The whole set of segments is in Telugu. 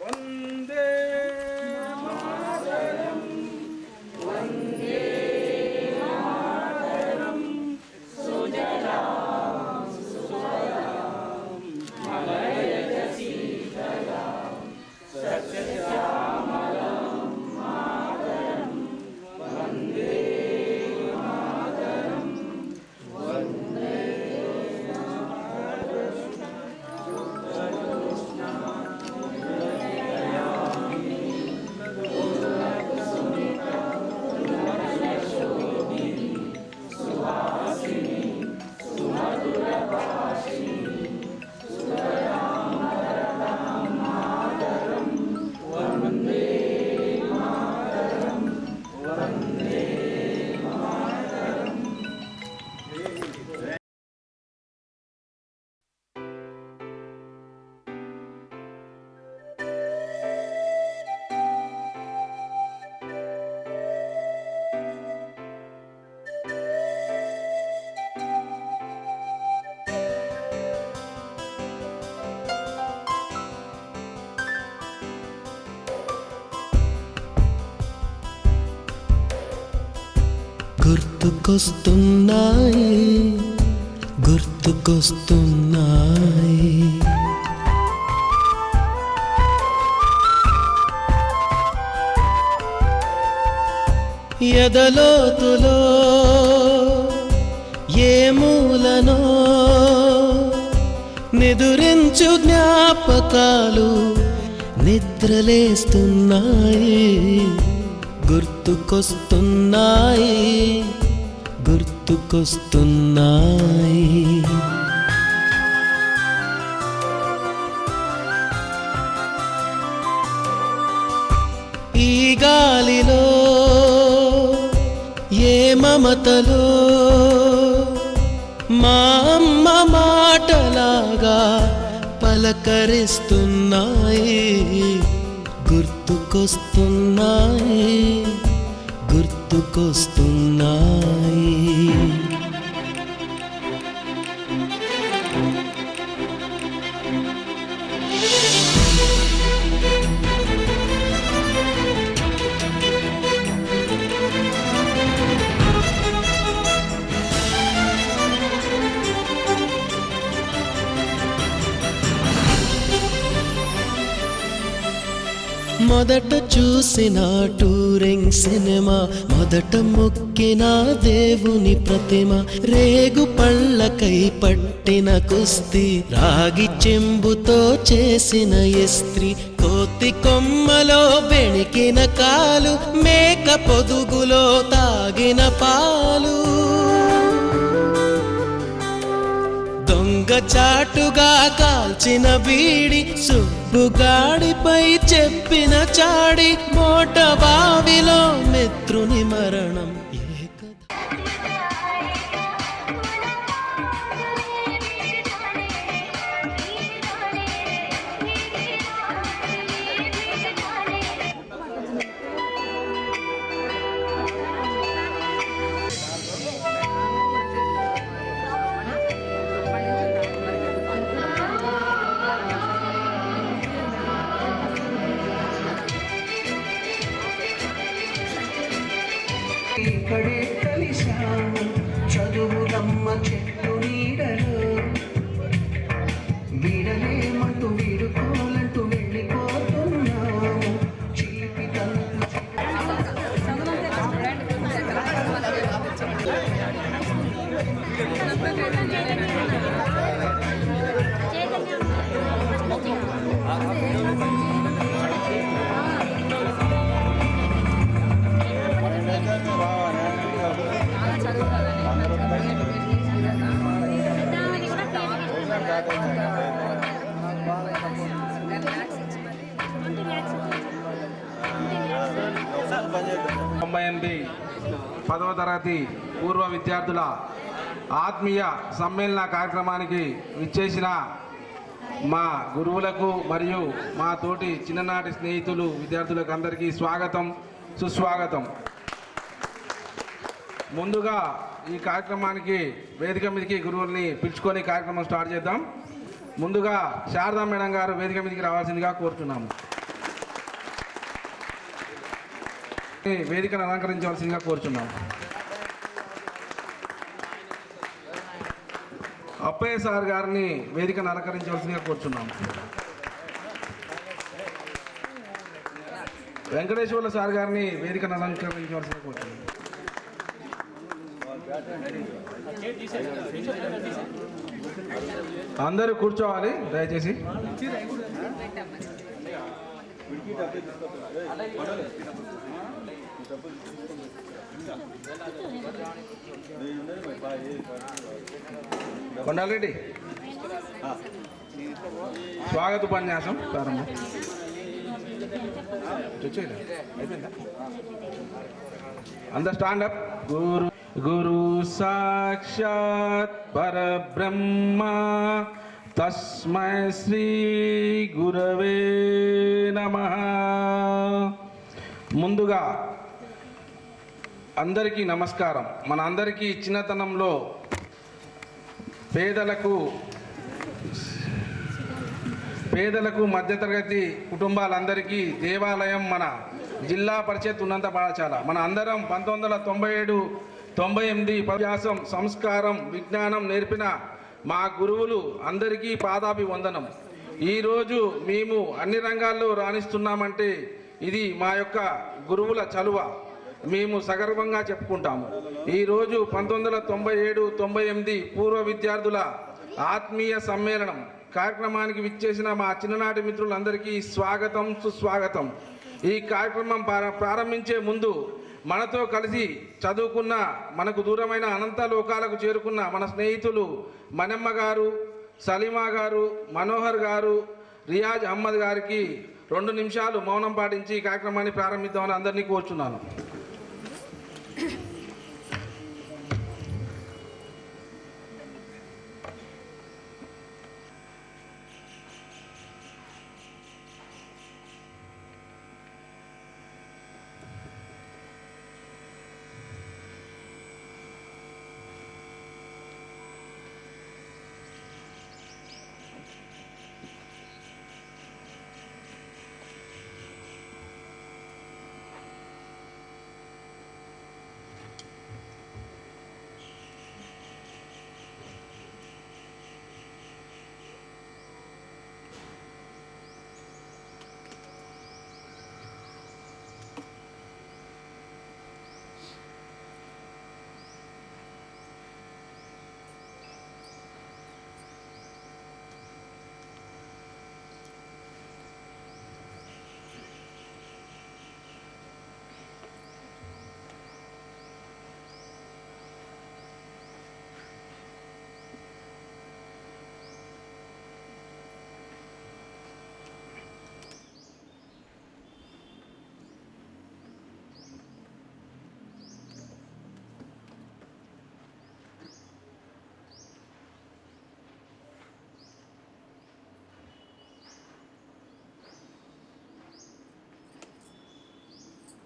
వందే మాతరం వందే మాతరం సుజలాం సుఫలాం మలయజ శీతలాం సస్యశ్యామలాం మాతరం వందే మాతరం వందే గుర్తుకొస్తున్నాయి గుర్తుకొస్తున్నాయి ఎదలోతులో ఏ మూలనో నిదురించు జ్ఞాపకాలు నిద్రలేస్తున్నాయి గుర్తుకొస్తున్నాయి గుర్తుకొస్తున్నాయి ఈ గాలిలో ఏ మమతలో మా అమ్మ మాటలాగా పలకరిస్తున్నాయి గుర్తుకొస్తున్నాయి గుర్తుకొస్తున్నాయి మొదట చూసిన టూరింగ్ సినిమా మొదట మొక్కిన దేవుని ప్రతిమ రేగు పళ్ళకై పట్టిన కుస్తీ రాగి చెంబుతో చేసిన ఇస్త్రీ కోతి కొమ్మలో బెణికిన కాలు మేక పొదుగులో తాగిన పాలు దొంగ చాటుగా కాల్చిన బీడి సుబ్బుగాడిపై చెప్పిన చాడి మోట బావిలో మిత్రుని మరణం ఇక్కడే కలిశాము చదువులమ్మ చెట్టు నీడలో వీడలేమంటూ వీడుకోలంటూ వెళ్ళిపోతున్నాము చీపి పదవ తరగతి పూర్వ విద్యార్థుల ఆత్మీయ సమ్మేళన కార్యక్రమానికి విచ్చేసిన మా గురువులకు మరియు మా తోటి చిన్ననాటి స్నేహితులు విద్యార్థులకు అందరికీ స్వాగతం సుస్వాగతం. ముందుగా ఈ కార్యక్రమానికి వేదిక మీదకి గురువుల్ని పిలుచుకొని కార్యక్రమం స్టార్ట్ చేద్దాం. ముందుగా శారదా మేడం గారు వేదిక మీదకి రావాల్సిందిగా కోరుతున్నాము. వేదికను అలంకరించవలసిందిగా కోరుచున్నాము. అప్పయ్య సార్ గారిని వేదికను అలంకరించవలసిందిగా కోరుచున్నాము. వెంకటేశ్వర్ల సార్ గారిని వేదికను అలంకరించవలసిందిగా కోరుచున్నాము. అందరూ కూర్చోవాలి దయచేసి. కొండారెడ్డి స్వాగత ఉపన్యాసం ప్రారంభం. అందరు స్టాండప్. గురు సాక్షాత్ పరబ్రహ్మ తస్మై శ్రీ గురవే నమః. ముందుగా అందరికీ నమస్కారం. మన అందరికీ చిన్నతనంలో పేదలకు మధ్యతరగతి కుటుంబాలందరికీ దేవాలయం మన జిల్లా పరిషత్ ఉన్నత పాఠశాల. మన అందరం 1997-98 వ్యాసం, సంస్కారం, విజ్ఞానం నేర్పిన మా గురువులు అందరికీ పాదాభివందనం. ఈరోజు మేము అన్ని రంగాల్లో రాణిస్తున్నామంటే ఇది మా యొక్క గురువుల చలువ. మేము సగర్వంగా చెప్పుకుంటాము. ఈరోజు 1997-98 పూర్వ విద్యార్థుల ఆత్మీయ సమ్మేళనం కార్యక్రమానికి విచ్చేసిన మా చిన్ననాటి మిత్రులందరికీ స్వాగతం, సుస్వాగతం. ఈ కార్యక్రమం ప్రారంభించే ముందు మనతో కలిసి చదువుకున్న, మనకు దూరమైన అనంత లోకాలకు చేరుకున్న మన స్నేహితులు మనమ్మ గారు, సలీమా గారు, మనోహర్ గారు, రియాజ్ అహ్మద్ గారికి 2 నిమిషాలు మౌనం పాటించి ఈ కార్యక్రమాన్ని ప్రారంభిద్దామని అందరినీ కోరుచున్నాను.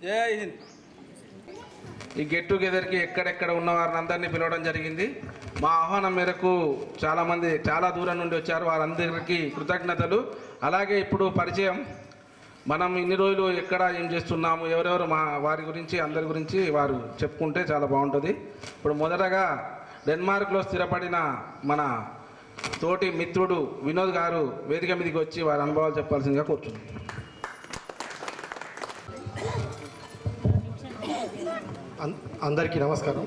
జై హింద్. ఈ గెట్ టుగెదర్కి ఎక్కడెక్కడ ఉన్న వారిని అందరినీ పిలవడం జరిగింది. మా ఆహ్వానం మేరకు చాలామంది చాలా దూరం నుండి వచ్చారు. వారందరికీ కృతజ్ఞతలు. అలాగే ఇప్పుడు పరిచయం, మనం ఇన్ని రోజులు ఎక్కడ ఏం చేస్తున్నాము, ఎవరెవరు వారి గురించి అందరి గురించి వారు చెప్పుకుంటే చాలా బాగుంటుంది. ఇప్పుడు మొదటగా డెన్మార్క్లో స్థిరపడిన మన తోటి మిత్రుడు వినోద్ గారు వేదిక మీదకి వచ్చి వారి అనుభవాలు చెప్పాల్సిందిగా కూర్చున్నాం. అందరికీ నమస్కారం.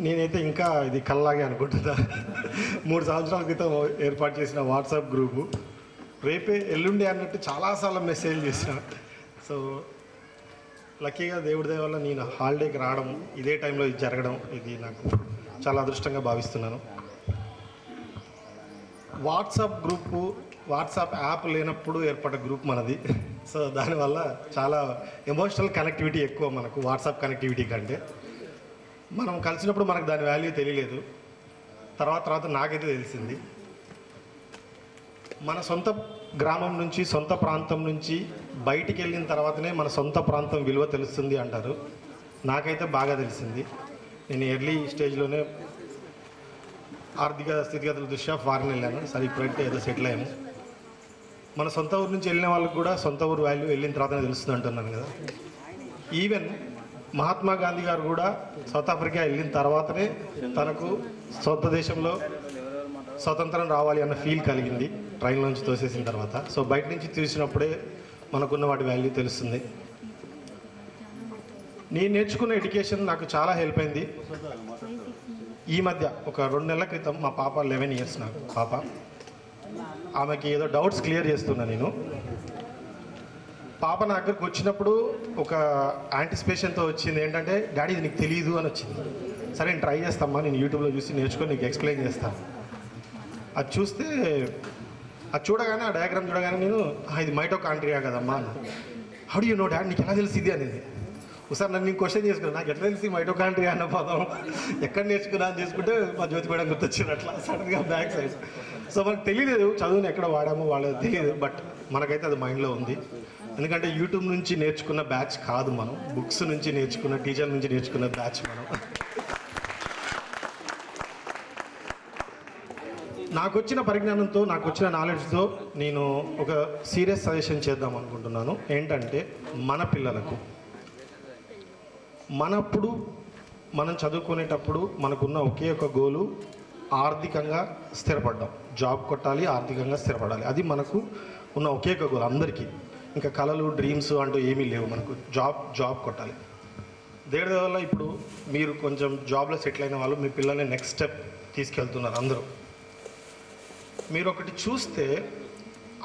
నేనైతే ఇంకా ఇది కల్లాగే అనుకుంటున్నా. 3 సంవత్సరాల క్రితం ఏర్పాటు చేసిన వాట్సాప్ గ్రూపు రేపే ఎల్లుండి అన్నట్టు చాలాసార్లు మెసేజ్ చేసిన. సో లక్కీగా దేవుడి దయ వల్ల నేను హాలిడేకి రావడం, ఇదే టైంలో ఇది జరగడం, ఇది నాకు చాలా అదృష్టంగా భావిస్తున్నాను. వాట్సాప్ గ్రూపు, వాట్సాప్ యాప్ లేనప్పుడు ఏర్పడ్డ గ్రూప్ మనది. సో దానివల్ల చాలా ఎమోషనల్ కనెక్టివిటీ ఎక్కువ మనకు వాట్సాప్ కనెక్టివిటీ కంటే. మనం కలిసినప్పుడు మనకు దాని వాల్యూ తెలియలేదు, తర్వాత నాకైతే తెలిసింది. మన సొంత గ్రామం నుంచి, సొంత ప్రాంతం నుంచి బయటికి వెళ్ళిన తర్వాతనే మన సొంత ప్రాంతం విలువ తెలుస్తుంది అంటారు. నాకైతే బాగా తెలిసింది. నేను ఎర్లీ స్టేజ్లోనే ఆర్థిక స్థితిగతుల దృష్ట్యా ఫారెన్ వెళ్ళాను. సరే ఇప్పుడైతే ఏదో సెటిల్ అయ్యాము. మన సొంత ఊరు నుంచి వెళ్ళిన వాళ్ళకి కూడా సొంత ఊరు వాల్యూ వెళ్ళిన తర్వాతనే తెలుస్తుంది అంటున్నాను కదా. ఈవెన్ మహాత్మా గాంధీ గారు కూడా సౌత్ ఆఫ్రికా వెళ్ళిన తర్వాతనే తనకు సొంత దేశంలో స్వతంత్రం రావాలి అన్న ఫీల్ కలిగింది ట్రైన్ నుంచి తోసేసిన తర్వాత. సో బయట నుంచి చూసినప్పుడే మనకున్న వాటి వాల్యూ తెలుస్తుంది. నేను నేర్చుకున్న ఎడ్యుకేషన్ నాకు చాలా హెల్ప్ అయింది. ఈ మధ్య ఒక 2 నెలల క్రితం మా పాప 11 ఇయర్స్ నాకు పాప, ఆమెకి ఏదో డౌట్స్ క్లియర్ చేస్తున్నా నేను. పాప నా దగ్గరకు వచ్చినప్పుడు ఒక యాంటిసిపేషన్తో వచ్చింది, ఏంటంటే డాడీ ఇది నీకు తెలియదు అని వచ్చింది. సరే నేను ట్రై చేస్తామ్మా, నేను యూట్యూబ్లో చూసి నేర్చుకొని నీకు ఎక్స్ప్లెయిన్ చేస్తాను. అది చూస్తే, అది చూడగానే, ఆ డయాగ్రామ్ చూడగానే నేను ఇది మైటోకాండ్రియా కదమ్మా అన్న. How do you know dad, నీకు ఎలా తెలిసింది అనేది. ఒకసారి నన్ను నేను క్వశ్చన్ చేసుకున్నాను, నాకు ఎట్లా తెలిసి మైటోకాండ్రియా అన్న పదం ఎక్కడ నేర్చుకున్నా అని చేసుకుంటే మా జ్యోతి మేడం గుర్తొచ్చింది అట్లా సడన్గా బ్యాక్ సైడ్. సో మనకు తెలియలేదు చదువుని ఎక్కడ వాడామో వాళ్ళకి తెలియదు, బట్ మనకైతే అది మైండ్లో ఉంది. ఎందుకంటే యూట్యూబ్ నుంచి నేర్చుకున్న బ్యాచ్ కాదు మనం, బుక్స్ నుంచి నేర్చుకున్న, టీచర్ నుంచి నేర్చుకున్న బ్యాచ్ మనం. నాకు వచ్చిన పరిజ్ఞానంతో, నాకు వచ్చిన నాలెడ్జ్తో నేను ఒక సీరియస్ సజెషన్ చేద్దాం అనుకుంటున్నాను. ఏంటంటే మన పిల్లలకు, మనప్పుడు మనం చదువుకునేటప్పుడు మనకున్న ఒకే ఒక గోలు ఆర్థికంగా స్థిరపడ్డాం. జాబ్ కొట్టాలి, ఆర్థికంగా స్థిరపడాలి, అది మనకు ఉన్న ఒకే ఒక గోల్ అందరికీ. ఇంకా కళలు, డ్రీమ్స్ అంటూ ఏమీ లేవు మనకు. జాబ్ కొట్టాలి. దేని వల్ల ఇప్పుడు మీరు కొంచెం జాబ్లో సెటిల్ అయిన వాళ్ళు మీ పిల్లల్ని నెక్స్ట్ స్టెప్ తీసుకెళ్తున్నారు అందరూ. మీరు ఒకటి చూస్తే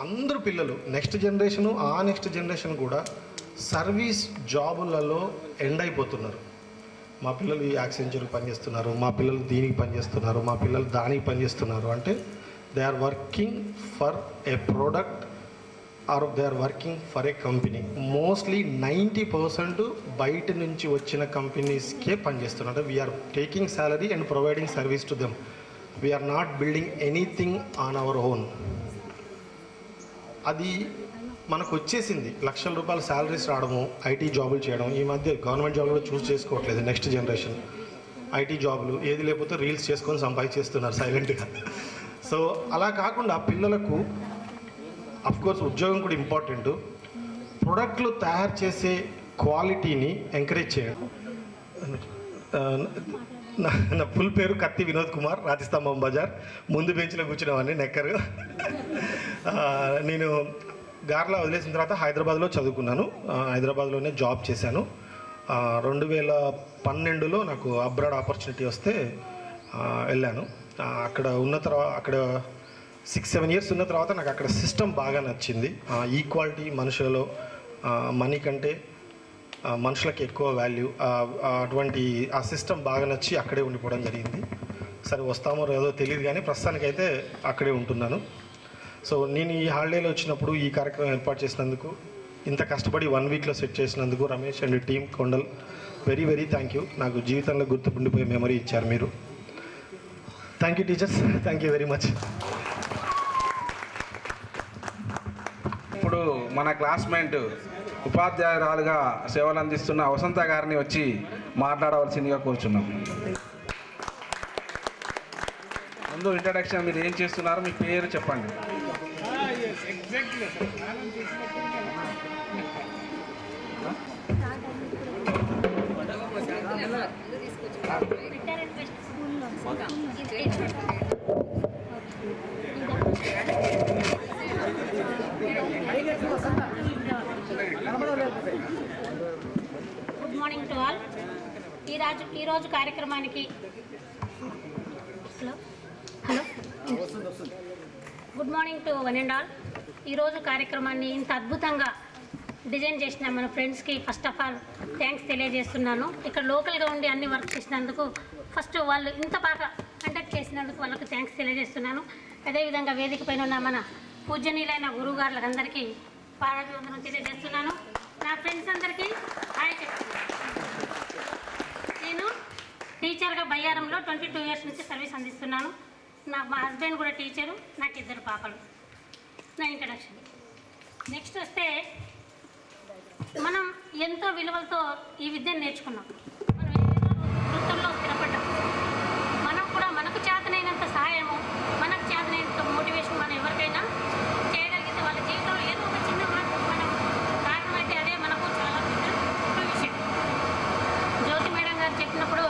అందరూ పిల్లలు నెక్స్ట్ జనరేషను, ఆ నెక్స్ట్ జనరేషన్ కూడా సర్వీస్ జాబులలో ఎండ్ అయిపోతున్నారు. మా పిల్లలు ఈ యాక్సెంచర్కి పనిచేస్తున్నారు, మా పిల్లలు దీనికి పనిచేస్తున్నారు, మా పిల్లలు దానికి పనిచేస్తున్నారు. అంటే they are working for a product or they are working for a company. Mostly 90% బయట నుంచి వచ్చిన కంపెనీస్కే పనిచేస్తున్నారు. అంటే we are taking salary and providing service to them. We are not building anything on our own. అది మనకు వచ్చేసింది. లక్షల రూపాయల శాలరీస్ రావడము, ఐటీ జాబులు చేయడం. ఈ మధ్య గవర్నమెంట్ జాబులు కూడా చూస్ చేసుకోవట్లేదు నెక్స్ట్ జనరేషన్. ఐటీ జాబులు ఏది లేకపోతే రీల్స్ చేసుకొని సంపాదించేస్తున్నారు సైలెంట్గా. సో అలా కాకుండా పిల్లలకు అఫ్కోర్స్ ఉద్యోగం కూడా ఇంపార్టెంట్. ప్రొడక్ట్లు తయారు చేసే క్వాలిటీని ఎంకరేజ్ చేయడం. నా ఫుల్ పేరు కత్తి వినోద్ కుమార్, రాతిస్తంభం బజార్, ముందు బెంచ్లో కూర్చునేవాడిని నెక్కరు. నేను గార్లా వదిలేసిన తర్వాత హైదరాబాద్లో చదువుకున్నాను. హైదరాబాద్లోనే జాబ్ చేశాను. 2012లో నాకు అబ్రాడ్ ఆపర్చునిటీ వస్తే వెళ్ళాను. అక్కడ ఉన్న తర్వాత, అక్కడ 6-7 ఇయర్స్ ఉన్న తర్వాత నాకు అక్కడ సిస్టమ్ బాగా నచ్చింది. ఈక్వాలిటీ, మనుషులలో మనీ కంటే మనుషులకు ఎక్కువ వాల్యూ, అటువంటి ఆ సిస్టమ్ బాగా నచ్చి అక్కడే ఉండిపోవడం జరిగింది. సరే వస్తామో లేదో తెలియదు కానీ ప్రస్తుతానికైతే అక్కడే ఉంటున్నాను. సో నేను ఈ హాలిడేలో వచ్చినప్పుడు ఈ కార్యక్రమం ఏర్పాటు చేసినందుకు, ఇంత కష్టపడి 1 వీక్లో సెట్ చేసినందుకు Ramesh and team Kondal very very thank you. నాకు జీవితంలో గుర్తుండిపోయే మెమరీ ఇచ్చారు మీరు. Thank you teachers, thank you very much. ఇప్పుడు మన క్లాస్మేట్ ఉపాధ్యాయురాలుగా సేవలు అందిస్తున్న వసంత గారిని వచ్చి మాట్లాడవలసిందిగా కోరుచున్నాం. ముందు ఇంట్రడక్షన్, మీరు ఏం చేస్తున్నారు, మీ పేరు చెప్పండి. Good morning to all. ఈరోజు కార్యక్రమానికి hello good morning to one and all. ఈరోజు కార్యక్రమాన్ని ఇంత అద్భుతంగా డిజైన్ చేసిన మన ఫ్రెండ్స్కి ఫస్ట్ ఆఫ్ ఆల్ థ్యాంక్స్ తెలియజేస్తున్నాను. ఇక్కడ లోకల్గా ఉండి అన్ని వర్క్ చేసినందుకు ఫస్ట్ వాళ్ళు ఇంత బాగా కండక్ట్ చేసినందుకు వాళ్ళకు థ్యాంక్స్ తెలియజేస్తున్నాను. అదేవిధంగా వేదిక పైన ఉన్న మన పూజనీయులైన గురువు గారులందరికీ పాదాభివందనం తెలియజేస్తున్నాను. నా ఫ్రెండ్స్ అందరికీ హాయ్ చెప్తున్నాను. నేను టీచర్గా బయ్యారంలో 22 ఇయర్స్ నుంచి సర్వీస్ అందిస్తున్నాను. మా హస్బెండ్ కూడా టీచరు, నాకు 2 పాపలు. నా ఇంట్రడక్షన్. నెక్స్ట్ వస్తే మనం ఎంతో విలువలతో ఈ విద్యను నేర్చుకున్నాం. మనం ఏదైనా వృత్తుల్లో స్థిరపడ్డాం. మనం కూడా మనకు చేతనైనంత సహాయము, మనకు చేతనైనంత మోటివేషన్ మనం ఎవరికైనా చేయగలిగితే వాళ్ళ జీవితంలో ఏదో ఒక చిన్న మార్పు మనం కారణమైతే అదే మనకు చాలా పెద్ద గొప్ప విషయం. జ్యోతి మేడం గారు చెప్పినప్పుడు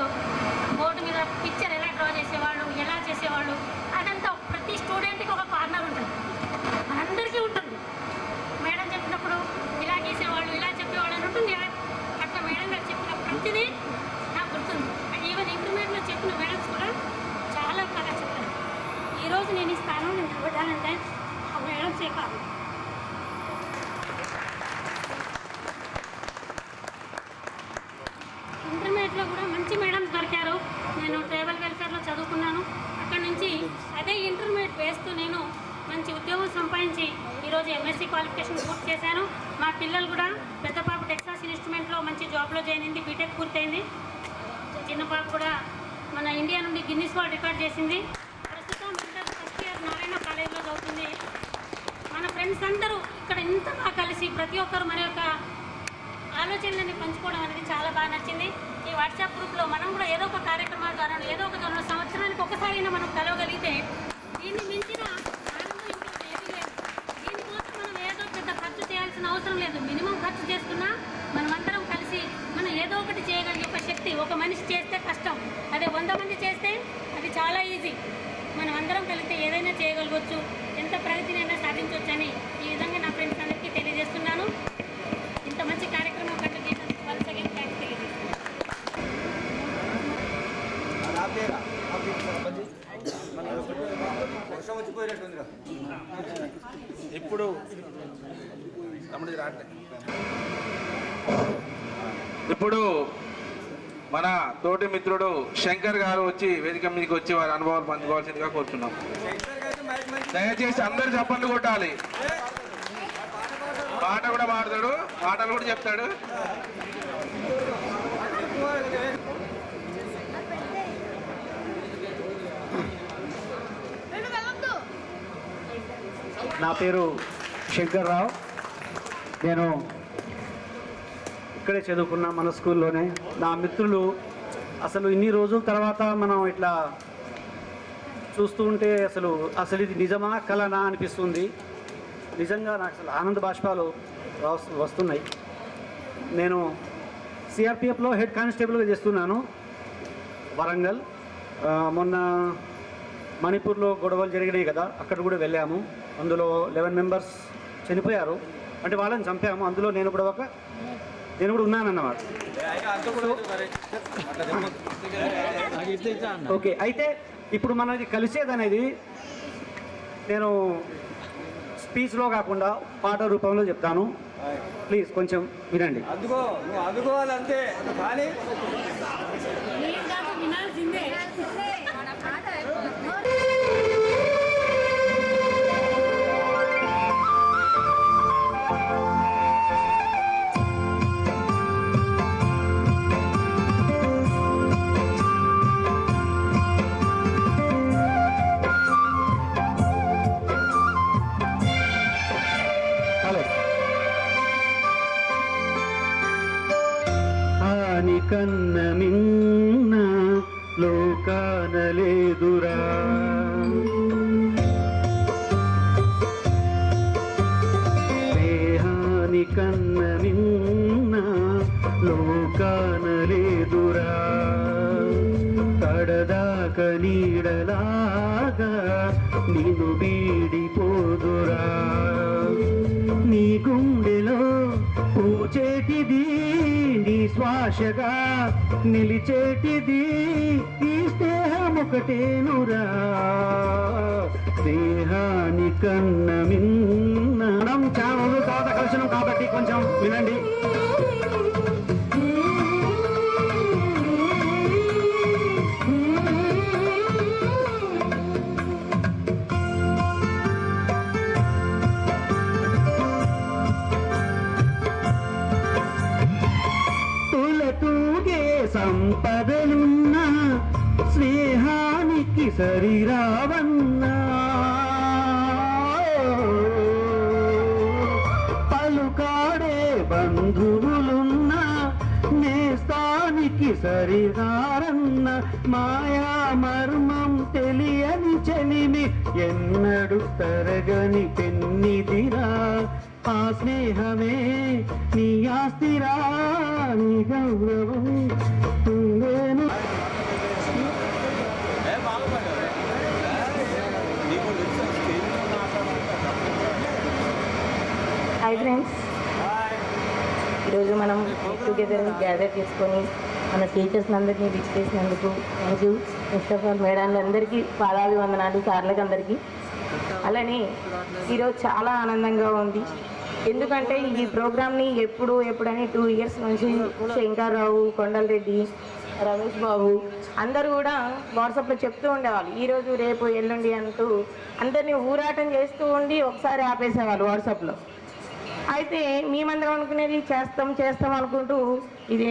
బోర్డు మీద పిక్చర్ ఎలా డ్రా చేసేవాళ్ళు, ఎలా చేసేవాళ్ళు, అదంతా ప్రతి స్టూడెంట్కి ఒక కార్నర్ ఉంటుంది, మనందరికీ ఉంటుంది. మేడం చెప్పినప్పుడు ఇలా గీసేవాళ్ళు, ఇలా చెప్పేవాళ్ళు అని ఉంటుంది. అట్లా మేడం గారు చెప్పిన ప్రతిదీ నాకు గుర్తుంది. ఈవెన్ ఇంటర్మీడియట్లో చెప్పిన మేడమ్స్ కూడా చాలా బాగా చెప్పారు. ఈరోజు నేను ఈ స్థానంలో నిలబడ్డానంటే ఆ మేడమ్సే కాదు. ఇంటర్మీడియట్లో కూడా మంచి మేడమ్స్ దొరికారు. నేను ట్రైబల్ వెల్ఫేర్లో చదువుకున్నాను. అక్కడ నుంచి అదే ఇంటర్మీడియట్ వేస్తూ నేను మంచి ఉద్యోగం సంపాదించి ఈరోజు ఎంఎస్సీ క్వాలిఫికేషన్ పూర్తి చేశాను. మా పిల్లలు కూడా పెద్ద పాప టెక్సాస్ ఇన్స్ట్రుమెంట్లో మంచి జాబ్లో జాయిన్ అయింది, బీటెక్ పూర్తయింది. చిన్న పాప కూడా మన ఇండియా నుండి గిన్నిస్ వరల్డ్ రికార్డ్ చేసింది. ప్రస్తుతం ఇంటర్ ఫస్ట్ ఇయర్ నారాయణ కాలేజ్లో చదువుతుంది. మన ఫ్రెండ్స్ అందరూ ఇక్కడ ఇంత బాగా కలిసి ప్రతి ఒక్కరు మన యొక్క ఆలోచనలని పంచుకోవడం అనేది చాలా బాగా నచ్చింది. ఈ వాట్సాప్ గ్రూప్లో మనం కూడా ఏదో ఒక కార్యక్రమాల ద్వారా ఏదో ఒక సంవత్సరానికి ఒకసారైనా మనం కలవగలిగితే దీన్ని మించిన ఆనందం ఇంకొకటి ఏమీ లేదు. దీనికోసం మనం ఏదో పెద్ద ఖర్చు చేయాల్సిన అవసరం లేదు. మినిమం ఖర్చు చేసుకున్నా మనమందరం కలిసి మనం ఏదో ఒకటి చేయగలిగే ఒక శక్తి ఒక మనిషి చేస్తే కష్టం, అదే 100 మంది చేస్తే అది చాలా ఈజీ. మనం అందరం కలిగితే ఏదైనా చేయగలగవచ్చు, ఎంత ప్రగతినైనా సాధించవచ్చు అని ఈ విధంగా నా ఫ్రెండ్స్ అందరికీ తెలియజేస్తున్నాను. ఇంత మంచి కార్యక్రమం కండక్ట్ చేసినందుకు వన్స్ అగైన్ థ్యాంక్స్ తెలియజేస్తున్నాను. ఇప్పుడు తమ్ముడి రాట్లే. ఇప్పుడు మన తోటి మిత్రుడు శంకర్ గారు వచ్చి వేదిక మీదకి వచ్చి వారి అనుభవాలు పంచుకోవాల్సిందిగా కోరుతున్నాం. దయచేసి అందరు చప్పట్లు కొట్టాలి. పాట కూడా పాడతాడు, పాటలు కూడా చెప్తాడు. నా పేరు శంకర్ రావు. నేను ఇక్కడే చదువుకున్నా, మన స్కూల్లోనే. నా మిత్రులు అసలు ఇన్ని రోజుల తర్వాత మనం ఇట్లా చూస్తూ ఉంటే అసలు ఇది నిజమా కలనా అనిపిస్తుంది. నిజంగా నాకు అసలు ఆనంద బాష్పాలు వస్తున్నాయి. నేను సిఆర్పిఎఫ్లో హెడ్ కానిస్టేబుల్గా చేస్తున్నాను, వరంగల్. మొన్న మణిపూర్లో గొడవలు జరిగినాయి కదా, అక్కడ కూడా వెళ్ళాము. అందులో 11 మెంబర్స్ చనిపోయారు, అంటే వాళ్ళని చంపాము. అందులో నేను కూడా ఉన్నానన్నమాట. ఓకే, అయితే ఇప్పుడు మనది కలిసేదనేది నేను స్పీచ్లో కాకుండా పాట రూపంలో చెప్తాను. ప్లీజ్ కొంచెం వినండి. అందుకోవాలంతే కానీ వినాల్సిందే. కన్న మిన్న లోకాన లేదురా, స్నేహాని కన్న మిన్న లోకాన లేదురా, కడదాక నీడలాగా నిన్ను వీడిపోదురా, నీ గుండెలో పూచేటిది నీ శ్వాసగా నిలిచేటిది ఈ స్నేహం ఒకటేనురా, స్నేహాని కన్న మిన్న. మనం చాలా రోజుల తర్వాత కలిసినాం కాబట్టి కొంచెం వినండి. సంపదలున్న స్నేహానికి సరిరావన్నా, బంధువులున్న నేస్తానికి సరిగారన్న మాయా మర్మం తెలియని చెలిమి ఎన్నడు తరగని పెన్నిదిరా ఆ స్నేహమే నీ ఆస్తిరా నీ గౌరవం ఉందేను. హాయ్ ఫ్రెండ్స్, ఈరోజు మనం టుగెదర్ గ్యాదర్ చేసుకొని మన టీచర్స్ అందరినీ విచ్ చేసినందుకు thank you. First of all మేడాలందరికీ పాదాభివందనాలు, సార్లకు అందరికీ. అలానే ఈరోజు చాలా ఆనందంగా ఉంది. ఎందుకంటే ఈ ప్రోగ్రామ్ని ఎప్పుడని 2 years నుంచి శంకర్రావు, కొండలరెడ్డి, రమేష్ బాబు అందరూ కూడా వాట్సాప్లో చెప్తూ ఉండేవాళ్ళు, ఈరోజు రేపు ఎల్లుండి అంటూ అందరినీ ఊరాటం చేస్తూ ఉండి ఒకసారి ఆపేసేవాళ్ళు వాట్సాప్లో. అయితే మేమందరం అనుకునేది చేస్తాం అనుకుంటూ ఇది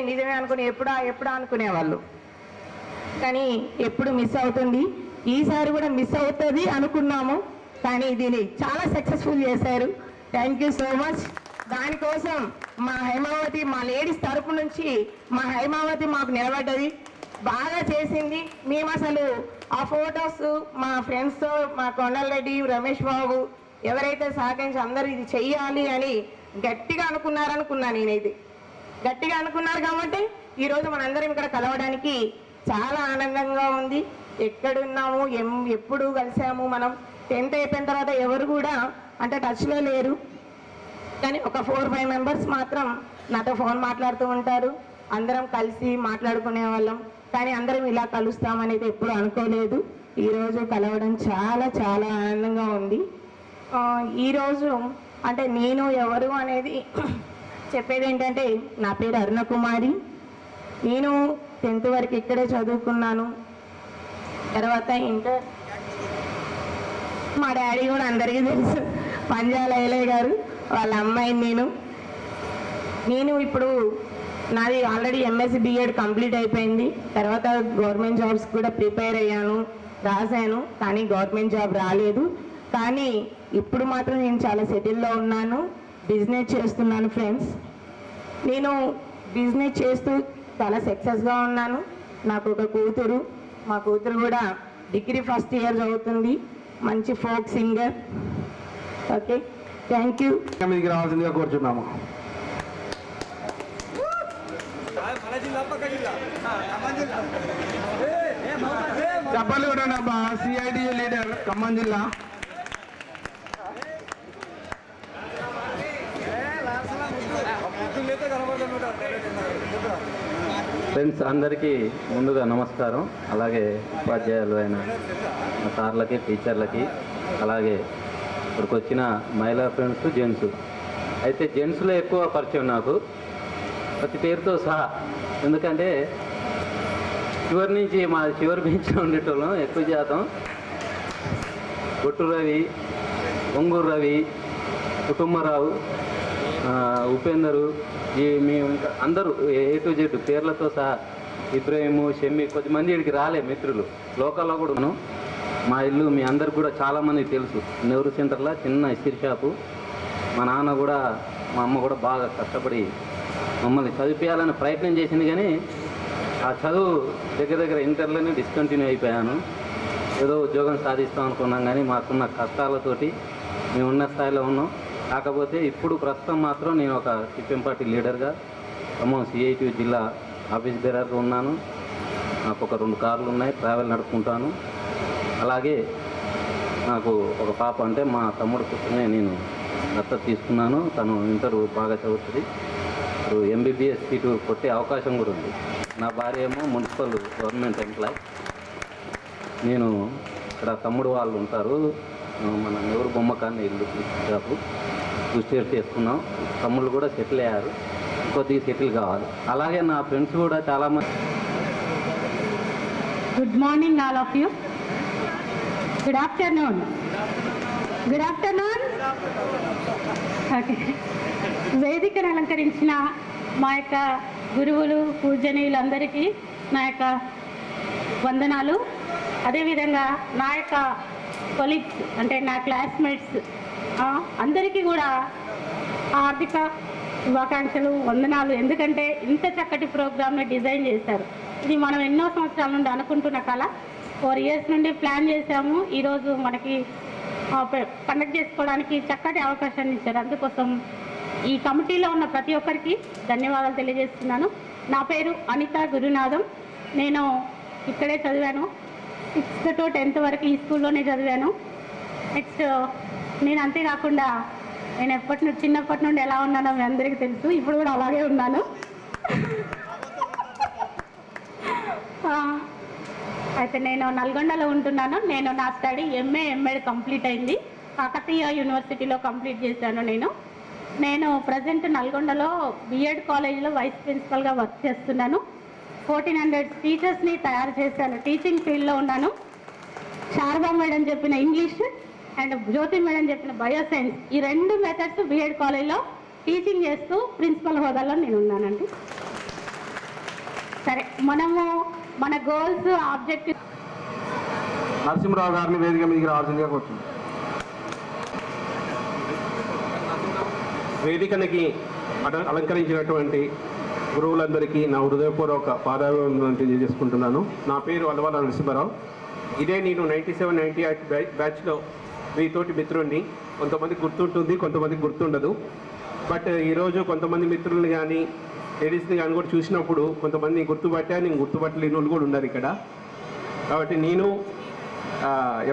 నిజమే అనుకుని ఎప్పుడా అనుకునేవాళ్ళు. కానీ ఎప్పుడు మిస్ అవుతుంది, ఈసారి కూడా మిస్ అవుతుంది అనుకున్నాము. కానీ దీన్ని చాలా సక్సెస్ఫుల్ చేశారు. Thank you so much. దానికోసం మా హైమావతి, మా లేడీస్ తరపు నుంచి మా హైమావతి మాకు నిలబడ్డది, బాగా చేసింది. మేము అసలు ఆ ఫొటోస్ మా ఫ్రెండ్స్తో, మా కొండలరెడ్డి, రమేష్ బాబు ఎవరైతే సహకరించి అందరూ ఇది చెయ్యాలి అని గట్టిగా అనుకున్నారనుకున్నా. నేనైతే గట్టిగా అనుకున్నారు కాబట్టి ఈరోజు మనందరం ఇక్కడ కలవడానికి చాలా ఆనందంగా ఉంది. ఎక్కడున్నాము, ఎప్పుడు కలిసాము, మనం 10th అయిపోయిన తర్వాత ఎవరు కూడా అంటే టచ్లో లేరు. కానీ ఒక 4-5 మెంబర్స్ మాత్రం నాతో ఫోన్ మాట్లాడుతూ ఉంటారు. అందరం కలిసి మాట్లాడుకునే వాళ్ళం. కానీ అందరం ఇలా కలుస్తామనేది ఎప్పుడు అనుకోలేదు. ఈరోజు కలవడం చాలా చాలా ఆనందంగా ఉంది. ఈరోజు అంటే నేను ఎవరు అనేది చెప్పేది ఏంటంటే, నా పేరు అరుణకుమారి. నేను 10th వరకు ఇక్కడే చదువుకున్నాను. తర్వాత ఇంటర్ మా డాడీ కూడా అందరికీ తెలుసు, పంజాల ఐలయ్య గారు వాళ్ళ అమ్మాయిని నేను ఇప్పుడు నాది ఆల్రెడీ MSc B.Ed కంప్లీట్ అయిపోయింది. తర్వాత గవర్నమెంట్ జాబ్స్ కూడా ప్రిపేర్ అయ్యాను, రాశాను. కానీ గవర్నమెంట్ జాబ్ రాలేదు. కానీ ఇప్పుడు మాత్రం నేను చాలా సెటిల్లో ఉన్నాను, బిజినెస్ చేస్తున్నాను ఫ్రెండ్స్. నేను బిజినెస్ చేస్తూ చాలా సక్సెస్గా ఉన్నాను. నాకు ఒక కూతురు, మా కూతురు కూడా డిగ్రీ ఫస్ట్ ఇయర్ చదువుతుంది, మంచి folk singer. Okay, thank you. మీదికి రావాల్సిందిగా కోరుచున్నాము. మన జిల్లా పక్క జిల్లా చెప్పాలి కూడా CITU లీడర్ ఖమ్మం జిల్లా. ఫ్రెండ్స్ అందరికీ ముందుగా నమస్కారం. అలాగే ఉపాధ్యాయులు అయిన సార్లకి, టీచర్లకి, అలాగే ఇక్కడికి వచ్చిన మహిళా ఫ్రెండ్స్, జెంట్స్. అయితే జెంట్స్లో ఎక్కువ పరిచయం నాకు, ప్రతి పేరుతో సహా. ఎందుకంటే చివరి నుంచి మా చివరి బెంచ్లో ఉండేటోళ్ళం ఎక్కువ శాతం. గొట్టు రవి, ఒంగూరు రవి, కుటుంబరావు, ఉపేందరు, మేము ఇంకా అందరూ A to Z పేర్లతో సహా, ఇబ్రాహిము, షమ్మి, కొద్దిమంది ఇక్కడికి రాలే మిత్రులు, లోకల్లో కూడా మనం. మా ఇల్లు మీ అందరికి కూడా చాలామంది తెలుసు, నెహ్రూ సెంటర్లో చిన్న ఇస్త్రీ షాపు. మా నాన్న కూడా, మా అమ్మ కూడా బాగా కష్టపడి మమ్మల్ని చదివించాలని ప్రయత్నం చేసింది. కానీ ఆ చదువు దగ్గర ఇంటర్లోనే డిస్కంటిన్యూ అయిపోయాను. ఏదో ఉద్యోగం సాధిస్తాం అనుకున్నాం, కానీ మాకున్న కష్టాలతోటి మేము ఉన్న స్థాయిలో ఉన్నాం. కాకపోతే ఇప్పుడు ప్రస్తుతం మాత్రం నేను ఒక సిపిఎం పార్టీ లీడర్గా ఖమ్మం CITU జిల్లా ఆఫీస్ బేరర్గా ఉన్నాను. నాకు ఒక 2 కార్లు ఉన్నాయి, ట్రావెల్ నడుపుకుంటాను. అలాగే నాకు ఒక పాప, అంటే మా తమ్ముడు కూర్చునే నేను దత్తత తీసుకున్నాను. తను ఇంటర్ బాగా చదువుతుంది, ఇప్పుడు MBBS సీటు కొట్టే అవకాశం కూడా ఉంది. నా భార్య ఏమో మున్సిపల్ గవర్నమెంట్ ఎంప్లాయ్. నేను ఇక్కడ తమ్ముడు వాళ్ళు ఉంటారు, మన నెహ్రూ బొమ్మకాన్ని ఇల్లు షాపు చూసి చేసుకున్నాం. తమ్ముళ్ళు కూడా సెటిల్ అయ్యారు, కొద్దిగా సెటిల్ కావాలి. అలాగే నా ఫ్రెండ్స్ కూడా చాలామంది. Good morning all of you. Good afternoon. Good afternoon. Okay, వేదికను అలంకరించిన మా యొక్క గురువులు, పూజనీయులందరికీ నా యొక్క వందనాలు. అదేవిధంగా నా యొక్క కొలీగ్స్ అంటే నా క్లాస్మేట్స్ అందరికీ కూడా ఆర్థిక శుభాకాంక్షలు, వందనాలు. ఎందుకంటే ఇంత చక్కటి ప్రోగ్రామ్ని డిజైన్ చేశారు. ఇది మనం ఎన్నో సంవత్సరాల నుండి అనుకుంటున్న కళ. 4 years నుండి ప్లాన్ చేశాము. ఈరోజు మనకి కండక్ట్ చేసుకోవడానికి చక్కటి అవకాశాన్ని ఇచ్చారు. అందుకోసం ఈ కమిటీలో ఉన్న ప్రతి ఒక్కరికి ధన్యవాదాలు తెలియజేస్తున్నాను. నా పేరు అనిత గురునాథం. నేను ఇక్కడే చదివాను. 6th to 10th వరకు ఈ స్కూల్లోనే చదివాను. నెక్స్ట్ నేను అంతేకాకుండా నేను చిన్నప్పటి నుండి ఎలా ఉన్నానో మీ అందరికీ తెలుసు. ఇప్పుడు కూడా అలాగే ఉన్నాను. అయితే నేను నల్గొండలో ఉంటున్నాను. నేను నా స్టడీ MA MEd కంప్లీట్ అయింది. కాకతీయ యూనివర్సిటీలో కంప్లీట్ చేశాను. నేను ప్రజెంట్ నల్గొండలో B.Ed కాలేజీలో వైస్ ప్రిన్సిపల్గా వర్క్ చేస్తున్నాను. 1400 టీచర్స్ని తయారు చేశాను. టీచింగ్ ఫీల్డ్లో ఉన్నాను. శారదా మేడం చెప్పిన ఇంగ్లీష్ అండ్ జ్యోతి మేడం చెప్పిన బయోసైన్స్, ఈ 2 మెథడ్స్ B.Ed కాలేజ్లో టీచింగ్ చేస్తూ ప్రిన్సిపల్ హోదాలో నేను ఉన్నానండి. సరే, మనము మన గోల్స్, ఆబ్జెక్టివ్. నరసింహరావు గారిని వేదిక మీదకి రావాల్సిందిగా కోరుతున్నాను. వేదికనికి అలంకరించినటువంటి గురువులందరికీ నా హృదయపూర్వక పాదాభివందనం తెలియజేసుకుంటున్నాను. నా పేరు అలవాల నరసింహరావు. ఇదే నేను 97-98 బ్యాచ్లో మీతోటి మిత్రుడిని. కొంతమందికి గుర్తుంటుంది, కొంతమందికి గుర్తుండదు. బట్ ఈరోజు కొంతమంది మిత్రుల్ని కానీ లేడీస్ని కానీ కూడా చూసినప్పుడు కొంతమంది గుర్తుపట్టా, నేను గుర్తుపట్టలేని వాళ్ళు కూడా ఉన్నారు ఇక్కడ. కాబట్టి నేను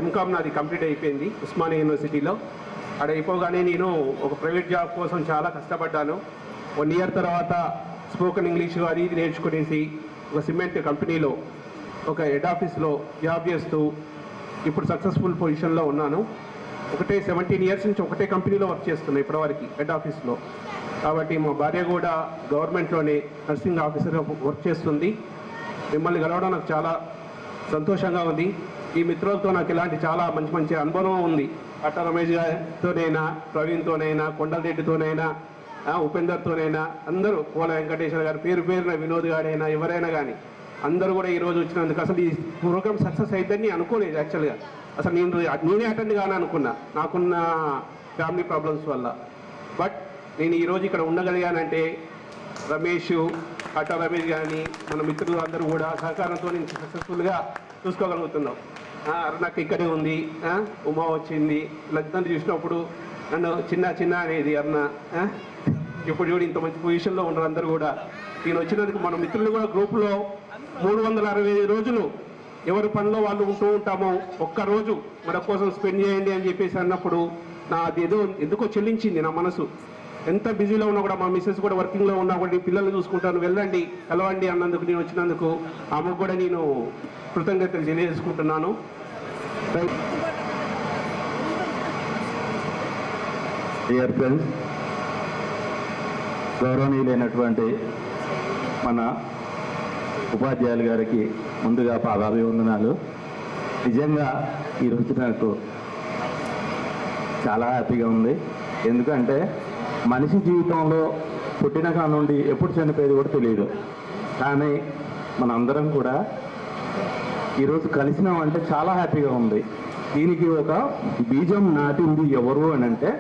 MCOM నాది కంప్లీట్ అయిపోయింది ఉస్మానియా యూనివర్సిటీలో. అక్కడ అయిపోగానే నేను ఒక ప్రైవేట్ జాబ్ కోసం చాలా కష్టపడ్డాను. 1 year తర్వాత స్పోకెన్ ఇంగ్లీష్ అది ఇది నేర్చుకునేసి ఒక సిమెంట్ కంపెనీలో ఒక హెడ్ ఆఫీస్లో జాబ్ చేస్తూ ఇప్పుడు సక్సెస్ఫుల్ పొజిషన్లో ఉన్నాను. 17 years నుంచి ఒకటే కంపెనీలో వర్క్ చేస్తున్నాను ఇప్పటివరకు హెడ్ ఆఫీస్లో. కాబట్టి మా భార్య కూడా గవర్నమెంట్లోనే నర్సింగ్ ఆఫీసర్గా వర్క్ చేస్తుంది. మిమ్మల్ని కలవడం నాకు చాలా సంతోషంగా ఉంది. ఈ మిత్రులతో నాకు ఇలాంటి చాలా మంచి మంచి అనుభవం ఉంది. అట్ట రమేష్ గారితోనైనా, ప్రవీణ్తోనైనా, కొండలరెడ్డితోనైనా, ఉపేందర్తోనైనా, అందరూ కోల వెంకటేశ్వర గారు, పేరున వినోద్ గారైనా, ఎవరైనా కానీ అందరూ కూడా ఈరోజు వచ్చినందుకు అసలు ఈ ప్రోగ్రామ్ సక్సెస్ అయిద్దని అనుకోలేదు. యాక్చువల్గా అసలు నేనే అటెండ్ కానీ అనుకున్నా, నాకున్న ఫ్యామిలీ ప్రాబ్లమ్స్ వల్ల. బట్ నేను ఈరోజు ఇక్కడ ఉండగలిగానంటే రమేష్, అట్ట రమేష్ కానీ మన మిత్రులు అందరూ కూడా సహకారంతో నేను సక్సెస్ఫుల్గా చూసుకోగలుగుతున్నాం. అరుణక్క ఇక్కడే ఉంది, ఉమా వచ్చింది. వీళ్ళందరినీ చూసినప్పుడు నన్ను చిన్న అనేది అరుణ. ఇప్పుడు చూడు ఇంత మంచి పొజిషన్లో ఉన్నారు అందరూ కూడా. నేను వచ్చినందుకు మన మిత్రులు కూడా గ్రూప్లో 365 రోజులు ఎవరి పనిలో వాళ్ళు ఉంటూ ఉంటామో ఒక్కరోజు మన కోసం స్పెండ్ చేయండి అని చెప్పేసి అన్నప్పుడు అది ఏదో ఎందుకో చెల్లించింది నా మనసు. ఎంత బిజీలో ఉన్నా కూడా, మా మిస్సెస్ కూడా వర్కింగ్లో ఉన్నా కూడా పిల్లల్ని చూసుకుంటాను, వెళ్ళండి కలవండి అన్నందుకు నేను వచ్చినందుకు ఆమెకు కూడా నేను కృతజ్ఞతలు తెలియజేసుకుంటున్నాను. డియర్ ఫ్రెండ్స్, గౌరవనీయులైనటువంటి మన ఉపాధ్యాయులు గారికి ముందుగా పాదాభివందనాలు. నిజంగా ఈరోజు నాకు చాలా హ్యాపీగా ఉంది. ఎందుకంటే మనిషి జీవితంలో పుట్టిన కాడ నుండి ఎప్పుడు చనిపోయేది కూడా తెలియదు. కానీ మనందరం కూడా ఈరోజు కలిసినామంటే చాలా హ్యాపీగా ఉంది. దీనికి ఒక బీజం నాటింది ఎవరు అని అంటే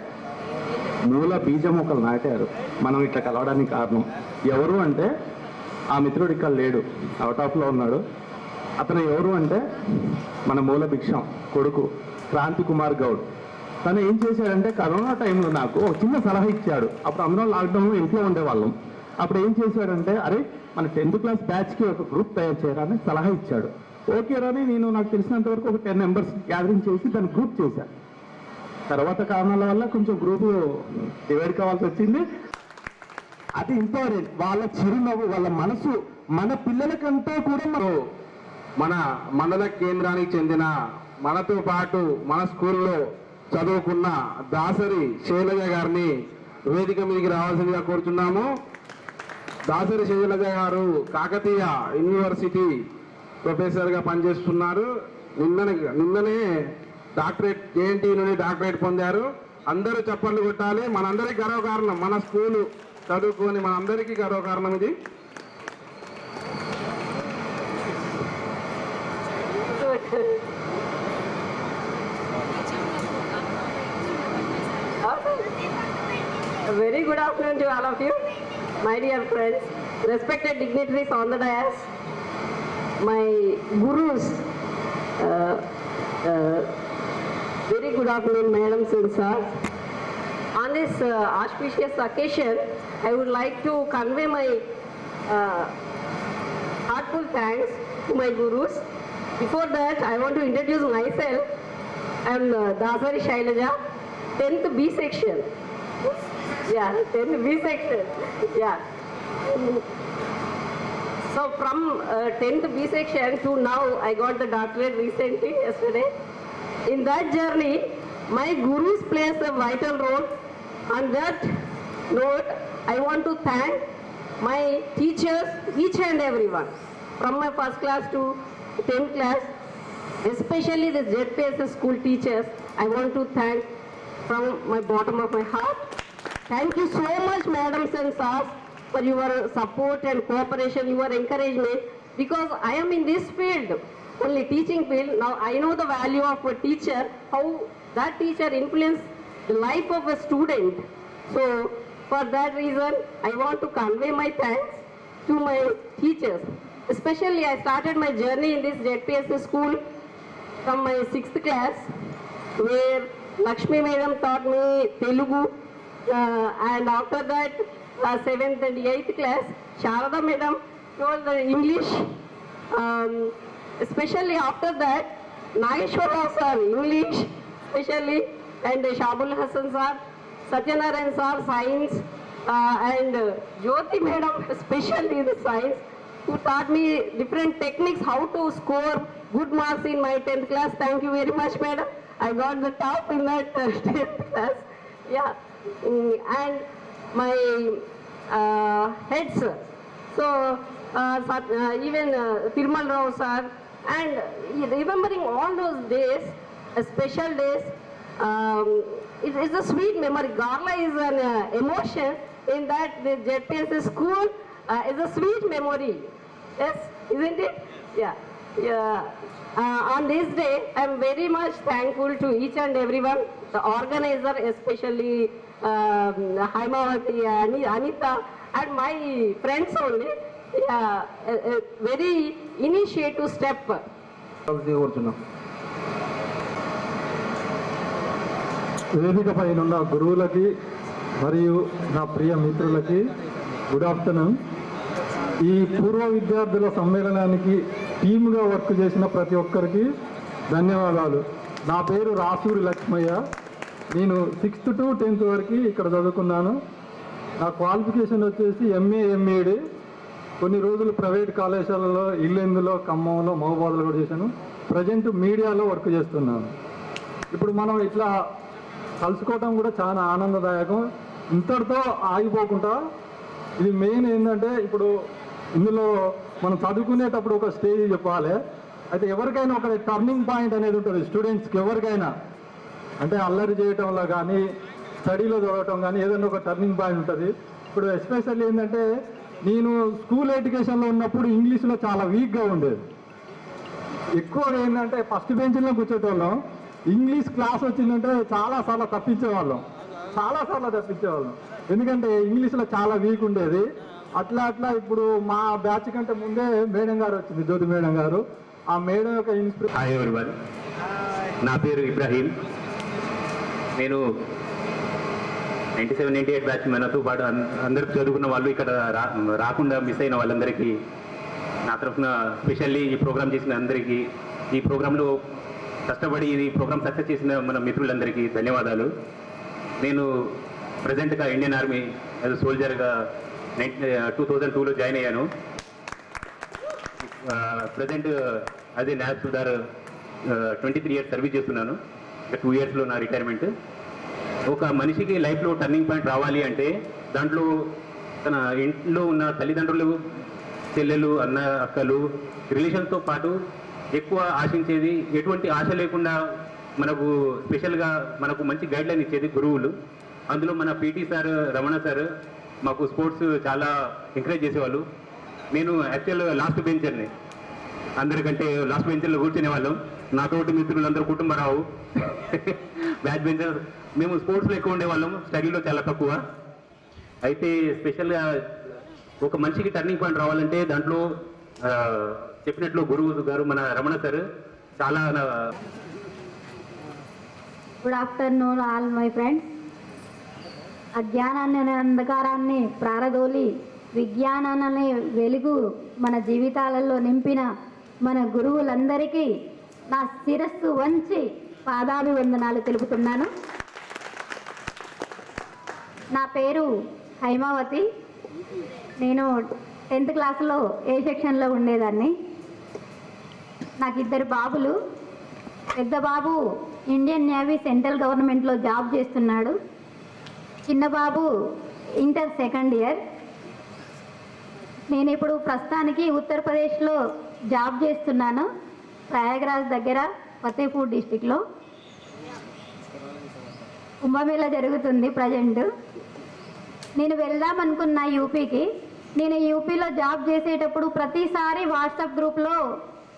మూల బీజం ఒకరు నాటారు. మనం ఇట్లా కలవడానికి కారణం ఎవరు అంటే ఆ మిత్రుడు ఇక్కడ లేడు, అవుట్ ఆఫ్లో ఉన్నాడు. అతను ఎవరు అంటే మన మూల భిక్షం కొడుకు క్రాంతి కుమార్ గౌడ్. తను ఏం చేశాడంటే కరోనా టైంలో నాకు ఒక చిన్న సలహా ఇచ్చాడు. అప్పుడు అందరూ లాక్డౌన్లో ఇంట్లో ఉండేవాళ్ళం. అప్పుడు ఏం చేశాడంటే, అరే మన 10th class బ్యాచ్కి ఒక గ్రూప్ తయారు చేయాలని సలహా ఇచ్చాడు. ఓకే రాని నేను నాకు తెలిసినంత వరకు ఒక 10 members గ్యాదరింగ్ చేసి దాన్ని గ్రూప్ చేశాను. తర్వాత కారణాల వల్ల కొంచెం గ్రూపు డివైడ్ కావాల్సి వచ్చింది. అది ఇంపార్టెంట్. వాళ్ళ చిరునవ్వు, వాళ్ళ మనసు మన పిల్లలకంతా కూడా మన మండల కేంద్రానికి చెందిన మనతో పాటు మన స్కూల్లో చదువుకున్న దాసరి శైలజ గారిని వేదిక మీదకి రావాల్సిందిగా కోరుతున్నాము. దాసరి శైలజ గారు కాకతీయ యూనివర్సిటీ ప్రొఫెసర్గా పనిచేస్తున్నారు. నిన్ననే డాక్టరేట్ JNT నుండి డాక్టరేట్ పొందారు. అందరూ చప్పట్లు కొట్టాలి. మనందరికీ గర్వకారణం, మన స్కూలు చదువుకొని మనందరికీ గర్వకారణం ఇది. Very good afternoon to all of you, my dear friends, respected dignitaries on the dais, my gurus. Very good afternoon, madams and sirs. On this auspicious occasion, I would like to convey my heartful thanks to my gurus. Before that, I want to introduce myself. I am Dasari Shailaja, 10th B section. Yeah, 10th B section. Yeah. So from 10th B section to now, I got the doctorate recently, yesterday. In that journey, my gurus plays a vital role. On that note, I want to thank my teachers, each and everyone, from my first class to 10th class, especially the ZPSS school teachers. I want to thank from my bottom of my heart. Thank you so much, madams and sirs, for your support and cooperation, your encouragement, because I am in this field, only teaching field. Now I know the value of a teacher, how that teacher influences the life of a student. So for that reason, I want to convey my thanks to my teachers. Especially I started my journey in this ZPSS school from my 6th class, where Lakshmi Madam taught me Telugu, and after that 7th and 8th class, Sharada Madam told the English. Especially after that, Nageshwara sir, English, especially, and Shabul Hassan sir, Satyanarayan sir, science, and Jyoti Madam, especially the science, who taught me different techniques, how to score good marks in my 10th class. Thank you very much, madam. I got the top in that 10th class. Yeah. And my heads. So, even Tirmal Rao sir, and remembering all those days, special days, it is a sweet memory. Garla is an emotion in that the ZPSS school is a sweet memory. Yes, isn't it? Yeah. Yeah. On this day, I am very much thankful to each and everyone, the organizer, especially Haimawati, Anita, and my friends only. Yeah, a very initiative step. వేదిక పైన ఉన్న గురువులకి మరియు నా ప్రియ మిత్రులకి గుడ్ ఆఫ్టర్నూన్. ఈ పూర్వ విద్యార్థుల సమ్మేళనానికి టీమ్గా వర్క్ చేసిన ప్రతి ఒక్కరికి ధన్యవాదాలు. నా పేరు రాసూరి లక్ష్మయ్య. నేను 6th to 10th వరకు ఇక్కడ చదువుకున్నాను. నా క్వాలిఫికేషన్ వచ్చేసి ఎంఏ ఎంఏడి. కొన్ని రోజులు ప్రైవేట్ కళాశాలలో ఇల్లెందులో, ఖమ్మంలో, మహబూబాద్లో కూడా చేశాను. ప్రజెంట్ మీడియాలో వర్క్ చేస్తున్నాను. ఇప్పుడు మనం ఇట్లా కలుసుకోవటం కూడా చాలా ఆనందదాయకం. ఇంతటితో ఆగిపోకుండా ఇది మెయిన్ ఏంటంటే, ఇప్పుడు ఇందులో మనం చదువుకునేటప్పుడు ఒక స్టేజ్ చెప్పాలి. అయితే ఎవరికైనా ఒక టర్నింగ్ పాయింట్ అనేది ఉంటుంది స్టూడెంట్స్కి. ఎవరికైనా అంటే అల్లరి చేయటంలో కానీ, స్టడీలో చదవటం కానీ, ఏదైనా ఒక టర్నింగ్ పాయింట్ ఉంటుంది. ఇప్పుడు ఎస్పెషల్లీ ఏంటంటే, నేను స్కూల్ ఎడ్యుకేషన్లో ఉన్నప్పుడు ఇంగ్లీష్లో చాలా వీక్గా ఉండేది. ఎక్కువగా ఏంటంటే ఫస్ట్ బెంచ్లో కూర్చోటోళ్ళం. ఇంగ్లీష్ క్లాస్ వచ్చిందంటే చాలాసార్లు తప్పించేవాళ్ళం. ఎందుకంటే ఇంగ్లీష్లో చాలా వీక్ ఉండేది. అట్లా ఇప్పుడు మా బ్యాచ్ కంటే ముందే మేడం గారు వచ్చింది, జ్యోతి మేడం గారు. ఆ మేడం యొక్క ఇన్స్పిరేషన్. హాయ్ ఎవరివన్, నా పేరు ఇబ్రాహీం. నేను 97-98 బ్యాచ్ మనతో పాటు అందరికి చదువుకున్న వాళ్ళు, ఇక్కడ రాకుండా మిస్ అయిన వాళ్ళందరికీ నా తరఫున స్పెషల్లీ ఈ ప్రోగ్రామ్ చేసిన అందరికీ, ఈ ప్రోగ్రాంలో కష్టపడి ఈ ప్రోగ్రామ్ సక్సెస్ చేసిన మన మిత్రులందరికీ ధన్యవాదాలు. నేను ప్రజెంట్గా ఇండియన్ ఆర్మీ యాజ్ అ సోల్జర్గా 2002లో జాయిన్ అయ్యాను. ప్రజెంట్ అదే న్యాబ్ సుధార్ 23 years సర్వీస్ చేస్తున్నాను. 2 yearsలో నా రిటైర్మెంట్. ఒక మనిషికి లైఫ్లో టర్నింగ్ పాయింట్ రావాలి అంటే దాంట్లో తన ఇంట్లో ఉన్న తల్లిదండ్రులు, చెల్లెలు, అన్న, అక్కలు, రిలేషన్తో పాటు ఎక్కువ ఆశించేది, ఎటువంటి ఆశ లేకుండా మనకు స్పెషల్గా మనకు మంచి గైడ్లైన్ ఇచ్చేది గురువులు. అందులో మన పీటీ సార్, రమణ సార్ మాకు స్పోర్ట్స్ చాలా ఎంకరేజ్ చేసేవాళ్ళు. నేను యాక్చువల్ లాస్ట్ బెంచర్ని, అందరికంటే లాస్ట్ బెంచర్లో కూర్చునే వాళ్ళం. నాతోటి మిత్రులందరూ కుటుంబరావు బ్యాక్ బెంచర్. మేము స్పోర్ట్స్లో ఎక్కువ ఉండేవాళ్ళం, స్టడీలో చాలా తక్కువ. అయితే స్పెషల్గా ఒక మనిషికి టర్నింగ్ పాయింట్ రావాలంటే దాంట్లో చెప్పినట్లు గురువు గారు మన రమణ సార్ చాలా good afternoon all my friends. అజ్ఞానాన్ని అనే అంధకారాన్ని ప్రారదోలి విజ్ఞానాన్ని వెలుగు మన జీవితాలలో నింపిన మన గురువులందరికీ నా శిరస్సు వంచి పాదాభివందనాలు తెలుపుతున్నాను. నా పేరు హైమావతి. నేను 10th క్లాస్లో ఏ సెక్షన్లో ఉండేదాన్ని. నాకు 2 బాబులు. పెద్ద బాబు ఇండియన్ నేవీ సెంట్రల్ గవర్నమెంట్లో జాబ్ చేస్తున్నాడు. చిన్న బాబు ఇంటర్ 2nd ఇయర్. నేను ఇప్పుడు ప్రస్తుతానికి ఉత్తరప్రదేశ్లో జాబ్ చేస్తున్నాను, ప్రయాగరాజ్ దగ్గర ఫతేపూర్ డిస్టిక్లో. కుంభమేళా జరుగుతుంది ప్రజెంట్. నేను వెళ్దాం అనుకున్న యూపీకి. నేను యూపీలో జాబ్ చేసేటప్పుడు ప్రతిసారి వాట్సాప్ గ్రూప్లో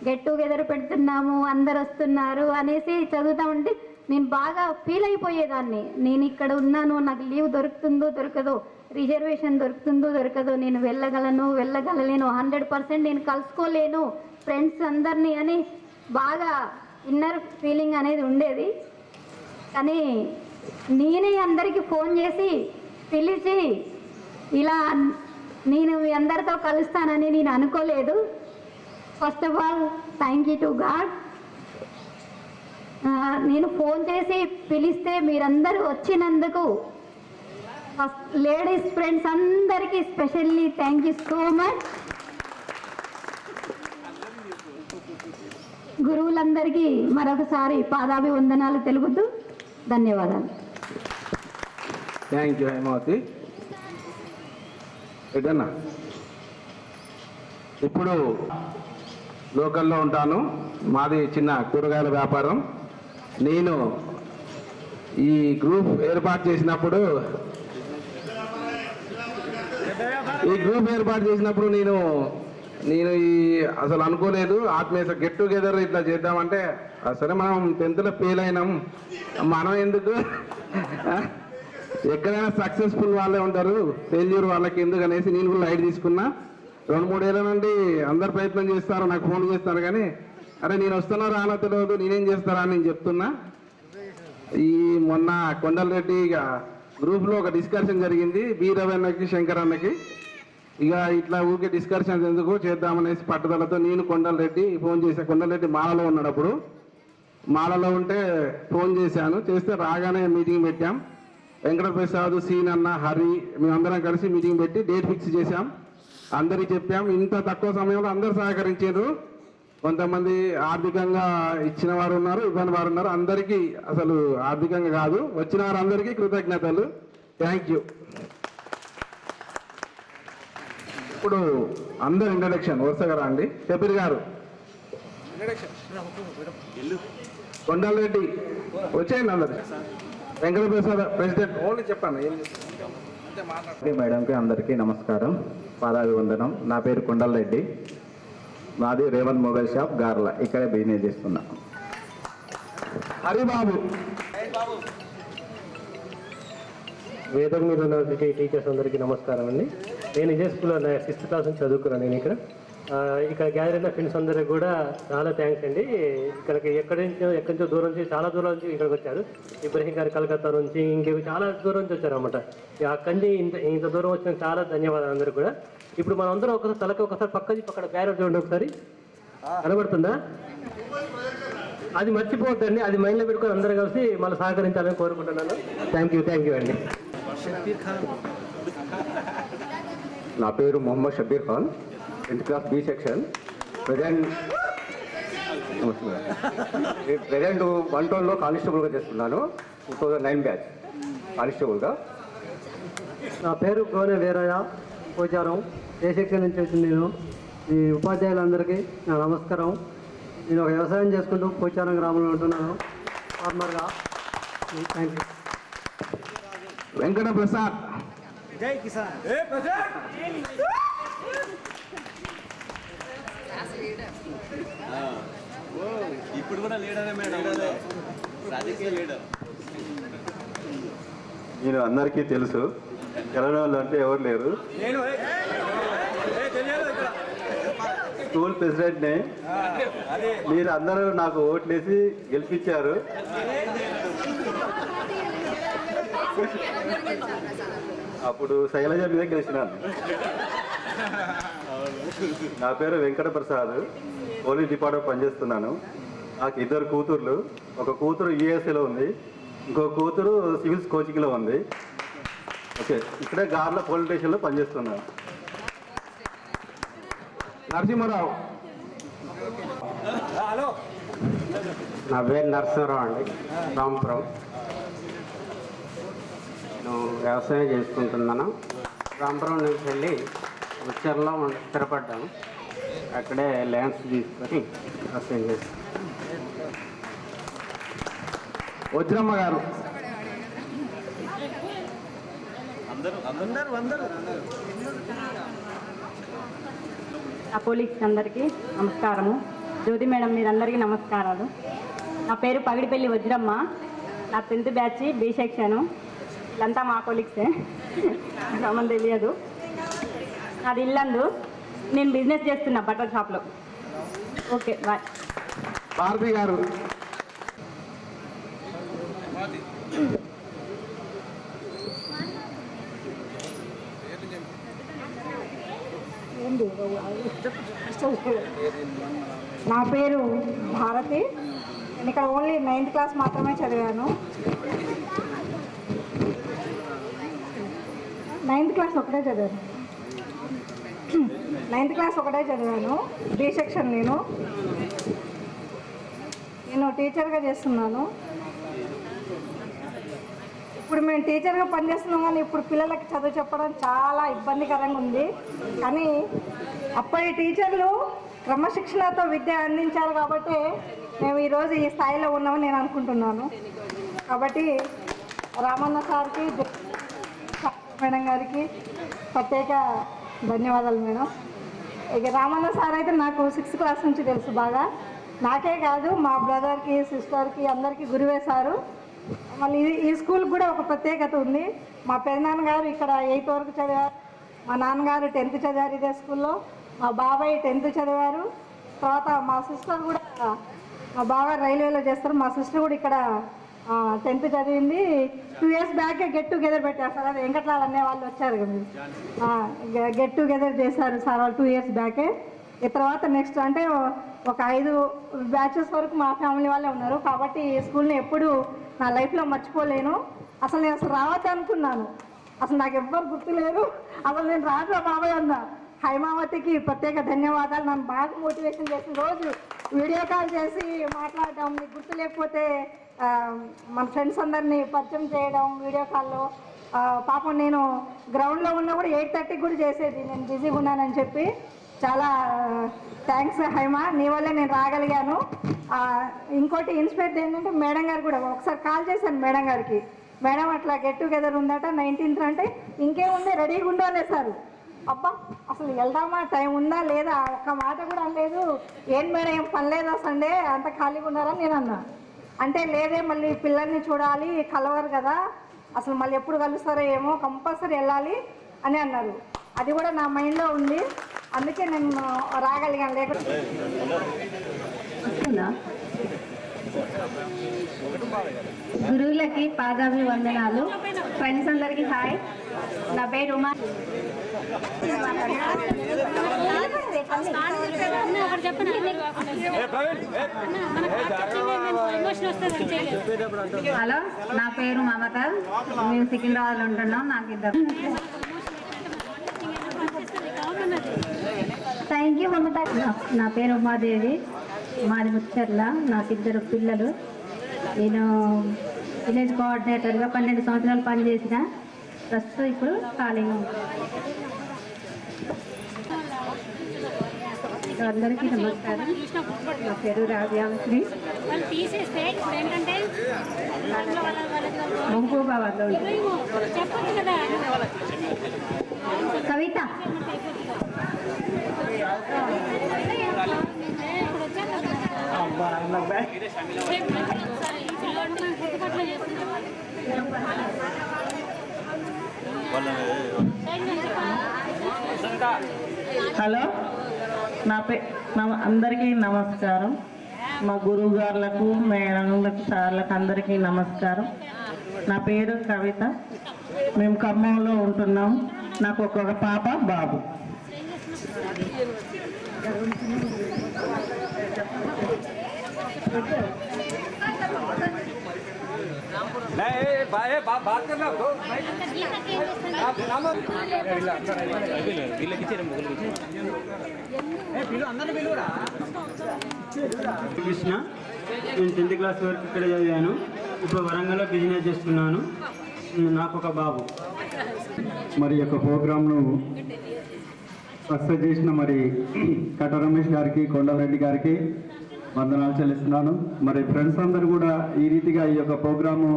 గెట్ టుగెదర్ పెడుతున్నాము, అందరు వస్తున్నారు అనేసి చదువుతూ ఉంటే నేను బాగా ఫీల్ అయిపోయేదాన్ని. నేను ఇక్కడ ఉన్నాను, నాకు లీవ్ దొరుకుతుందో దొరకదో, రిజర్వేషన్ దొరుకుతుందో దొరకదో, నేను వెళ్ళగలలేను, 100% నేను కలుసుకోలేను ఫ్రెండ్స్ అందరినీ అని బాగా ఇన్నర్ ఫీలింగ్ అనేది ఉండేది. కానీ నేనే అందరికీ ఫోన్ చేసి పిలిచి ఇలా నేను మీ అందరితో కలుస్తానని నేను అనుకోలేదు. First of all thank you to god. నేను ఫోన్ చేసి పిలిస్తే మీరందరూ వచ్చినందుకు ఫస్ట్ లేడీస్ ఫ్రెండ్స్ అందరికీ specially thank you so much. గురువులందరికీ మరొకసారి పాదాభివందనాలు తెలుపుతూ ధన్యవాదాలు. Thank you Hemavathi. ఎటన్నా ఇప్పుడు లోకల్లో ఉంటాను. మాది చిన్న కూరగాయల వ్యాపారం. నేను ఈ గ్రూప్ ఏర్పాటు చేసినప్పుడు నేను ఈ అసలు అనుకోలేదు. ఆత్మీయ గెట్ టుగెదర్ ఇట్లా చేద్దామంటే సరే మనం 10th ఫెయిల్ అయినాం, మనం ఎందుకు, ఎక్కడైనా సక్సెస్ఫుల్ వాళ్ళే ఉంటారు, ఫెయిల్యూర్ వాళ్ళకి ఎందుకు అనేసి నేను కూడా లైట్ తీసుకున్నా. 2-3 ఏళ్ళ నుండి అందరు ప్రయత్నం చేస్తారు, నాకు ఫోన్ చేస్తారు, కానీ అరే నేను వస్తున్నా రానో తెలియదు, నేనేం చేస్తారా అని నేను చెప్తున్నా. ఈ మొన్న కొండలరెడ్డి ఇక గ్రూప్లో ఒక డిస్కషన్ జరిగింది, బి రవీణకి శంకర్ అన్నకి. ఇక ఇట్లా ఊరికే డిస్కషన్ ఎందుకు చేద్దామనేసి పట్టుదలతో నేను కొండలరెడ్డి ఫోన్ చేశాను. కొండలరెడ్డి మాలలో ఉన్నాడు, అప్పుడు మాలలో ఉంటే ఫోన్ చేస్తే రాగానే మీటింగ్ పెట్టాం. వెంకటప్రసాద్, సీన్ అన్న, హరి మేమందరం కలిసి మీటింగ్ పెట్టి డేట్ ఫిక్స్ చేశాం. అందరికీ చెప్పాం. ఇంత తక్కువ సమయంలో అందరు సహకరించారు. కొంతమంది ఆర్థికంగా ఇచ్చిన వారు ఉన్నారు, ఇవ్వని వారు ఉన్నారు. అందరికీ అసలు ఆర్థికంగా కాదు, వచ్చిన వారందరికీ కృతజ్ఞతలు. Thank you. ఇప్పుడు అందరు ఇంట్రడక్షన్ వరుసగా రండి. షబీర్ గారు, కొండలరెడ్డి వచ్చేయండి అందరు. వెంకటప్రసాద్ ప్రెసిడెంట్ ఓన్లీ చెప్పాను. మేడంకి అందరికీ నమస్కారం, పాదాభివందనం. నా పేరు కొండలరెడ్డి. మాది రేవంత్ మొబైల్ షాప్ గార్ల, ఇక్కడే బిజినెస్ చేస్తున్నా. హరిబాబు, వేదం మీద యూనివర్సిటీ టీచర్స్ అందరికీ నమస్కారం అండి. నేను ఇదే స్కూల్లో 6th క్లాస్ నుంచి చదువుకున్నాను. నేను ఇక్కడ గ్యాదర్ అయిన ఫ్రెండ్స్ అందరికీ కూడా చాలా థ్యాంక్స్ అండి. ఇక్కడికి ఎక్కడి నుంచో దూరం నుంచి, చాలా దూరం నుంచి ఇక్కడికి వచ్చారు. ఇబ్రహీం గారు కలకత్తా నుంచి, ఇంకేవి చాలా దూరం నుంచి వచ్చారు అనమాట. అక్కడి నుంచి ఇంత దూరం వచ్చిన చాలా ధన్యవాదాలు అందరూ కూడా. ఇప్పుడు మనం అందరం ఒకసారి తలకి ఒకసారి పక్కకి అక్కడ బ్యానర్ చూడండి, ఒకసారి కనబడుతుందా? అది మర్చిపోవద్దండి, అది మైండ్లో పెట్టుకొని అందరూ కలిసి మళ్ళీ సహకరించాలని కోరుకుంటున్నాను. థ్యాంక్ యూ అండి. నా పేరు Mohammed Shabbir Khan, 10th class B section. Present 1 టౌన్లో కానిస్టేబుల్గా చేస్తున్నాను. 2009 బ్యాచ్ కానిస్టేబుల్గా. నా పేరు గోనె వీరయ్య, పోచారం ఏ సెక్షన్ నుంచి వచ్చింది. నేను ఈ ఉపాధ్యాయులందరికీ నా నమస్కారం. నేను ఒక వ్యవసాయం చేసుకుంటూ పోచారం గ్రామంలో ఉంటున్నాను, ఫార్మర్గా. Thank you. వెంకటప్రసాద్, జై కిసాన్. ఇప్పుడు కూడా లీడరే మేడం, రాజకీయ లీడర్. నేను అందరికీ తెలుసు, తెలంగాణ వాళ్ళు అంటే ఎవరు లేరు. స్కూల్ ప్రెసిడెంట్ని. మీరు అందరూ నాకు ఓట్లేసి గెలిపించారు. అప్పుడు శైలజ మీద గెలిచినాను. నా పేరు వెంకట ప్రసాద్, పోలీస్ డిపార్ట్మెంట్ పనిచేస్తున్నాను. నాకు 2 కూతుర్లు. ఒక కూతురు యూఎస్ఏలో ఉంది, ఇంకో కూతురు సివిల్స్ కోచింగ్లో ఉంది. ఓకే, ఇక్కడే గార్ల పోలీస్ స్టేషన్లో పనిచేస్తున్నాను. నరసింహారావు. నా పేరు నరసింహారావు అండి, రాంపురం. నేను వ్యవసాయం చేసుకుంటున్నాను. రాంపురం నుంచి వెళ్ళి ఉచ్చర్లో స్థిరపడ్డాను. అక్కడే ల్యాండ్స్ తీసుకొని వ్యవసాయం చేస్తాను. వజ్రమ్మ గారు. నా కొలీగ్స్ అందరికీ నమస్కారము. జ్యోతి మేడం మీరందరికీ నమస్కారాలు. నా పేరు పగిడిపల్లి వజ్రమ్మ. నా 10th బ్యాచ్ బి సెక్షను. వీళ్ళంతా మా కొలీగ్సే, రమ్మని తెలియదు. నాది ఇల్లందు. నేను బిజినెస్ చేస్తున్నా బట్టల షాప్లో. Okay, bye. భారతి గారు. నా పేరు భారతి. నేను ఇక్కడ ఓన్లీ 9th క్లాస్ మాత్రమే చదివాను. 9th క్లాస్ ఒకటే చదివాను. 9th క్లాస్ ఒకటే చదివాను. B section. నేను టీచర్గా చేస్తున్నాను. ఇప్పుడు మేము టీచర్గా పనిచేస్తున్నాం, కానీ ఇప్పుడు పిల్లలకి చదువు చెప్పడం చాలా ఇబ్బందికరంగా ఉంది. కానీ అప్పటి టీచర్లు క్రమశిక్షణతో విద్య అందించారు కాబట్టి మేము ఈరోజు ఈ స్థాయిలో ఉన్నామని నేను అనుకుంటున్నాను. కాబట్టి రామన్న సార్కి, మేడం గారికి ప్రత్యేక ధన్యవాదాలు మేడం. ఇక రామన్న సార్ అయితే నాకు 6th క్లాస్ నుంచి తెలుసు బాగా. నాకే కాదు, మా బ్రదర్కి, సిస్టర్కి అందరికీ గురువే సారు. మళ్ళీ ఈ స్కూల్కి కూడా ఒక ప్రత్యేకత ఉంది. మా పెదనాన్నగారు ఇక్కడ 8th వరకు చదివారు. మా నాన్నగారు 10th చదివారు ఇదే స్కూల్లో. మా బాబాయ్ 10th చదివారు. తర్వాత మా సిస్టర్ కూడా, మా బాబాయ్ రైల్వేలో చేస్తారు. మా సిస్టర్ కూడా ఇక్కడ 10th చదివింది. 2 years బ్యాకే గెట్ టుగెదర్ పెట్టారు సార్. అది వెంకట్లాల్ అనే వాళ్ళు వచ్చారు కదా, గెట్ టుగెదర్ చేశారు సార్ వాళ్ళు 2 years బ్యాకే. ఈ తర్వాత నెక్స్ట్ అంటే ఒక 5 బ్యాచెస్ వరకు మా ఫ్యామిలీ వాళ్ళే ఉన్నారు. కాబట్టి ఈ స్కూల్ని ఎప్పుడు నా లైఫ్లో మర్చిపోలేను. అసలు నేను రావద్దు అనుకున్నాను. అసలు నాకు ఎవ్వరు గుర్తులేరు. అసలు నేను రాజా బాబాయ్ అన్నా. హైమావతికి ప్రత్యేక ధన్యవాదాలు. నన్ను బాగా మోటివేషన్ చేసిన రోజు వీడియో కాల్ చేసి మాట్లాడడం, మీకు గుర్తు లేకపోతే మన ఫ్రెండ్స్ అందరినీ పరిచయం చేయడం వీడియో కాల్లో. పాపం నేను గ్రౌండ్లో ఉన్నా కూడా 8:30కి కూడా చేసేది, నేను బిజీగా ఉన్నానని చెప్పి. చాలా థ్యాంక్స్ హైమా, నీ వల్లే నేను రాగలిగాను. ఇంకోటి ఇన్స్పైర్ ఏంటంటే మేడం గారు కూడా ఒకసారి కాల్ చేశాను మేడం గారికి. మేడం అట్లా గెట్ టుగెదర్ ఉందట 19th అంటే, ఇంకేముంది రెడీగా ఉండు అనేసారు. అబ్బా అసలు వెళ్దామా, టైం ఉందా లేదా, ఒక్క మాట కూడా అనలేదు. ఏం మేడం ఏం పని లేదా సండే, అంత ఖాళీగా ఉన్నారని నేను అన్నా. అంటే లేదే, మళ్ళీ పిల్లల్ని చూడాలి, కలవరు కదా, అసలు మళ్ళీ ఎప్పుడు కలుస్తారో ఏమో, కంపల్సరీ వెళ్ళాలి అని అన్నారు. అది కూడా నా మైండ్లో ఉంది, అందుకే నేను రాగలిగాను. లేకపోతే గురువులకి పాదాభివందనాలు. ఫ్రెండ్స్ అందరికీ హాయ్. నా పేరు ఉమా. హలో, నా పేరు మమత. మేము సికింద్రాబాద్లో ఉంటున్నాం. నాకు 2. థ్యాంక్ యూ మమత. నా పేరు ఉమాదేవి, మాది ముచ్చర్ల. నాకు 2 పిల్లలు. నేను విలేజ్ కోఆర్డినేటర్గా 12 సంవత్సరాలు పనిచేసిన. ప్రస్తుతం ఇప్పుడు ఖాళీగా ఉంటాను. అందరికీ నమస్కారం. నా పేరు రాజ్యాంశ్రీ. మహబూబాబాద్లో ఉంటుంది. కవిత. హలో అందరికీ నమస్కారం. మా గురువు గారులకు మేడంలకు సార్లకు అందరికీ నమస్కారం. నా పేరు కవిత. మేము ఖమ్మంలో ఉంటున్నాం. నాకు ఒక పాప బాబు. కృష్ణ, నేను 10th క్లాస్ వరకు ఇక్కడ చదివాను. ఇప్పుడు వరంగల్లో బిజినెస్ చేస్తున్నాను. నాకు ఒక బాబు. మరి యొక్క ప్రోగ్రామ్ను సక్సెస్ చేసిన మరి కట్ట రమేష్ గారికి, కొండలరెడ్డి గారికి వందనాలు చెల్లిస్తున్నాను. మరి ఫ్రెండ్స్ అందరూ కూడా ఈ రీతిగా ఈ యొక్క ప్రోగ్రాము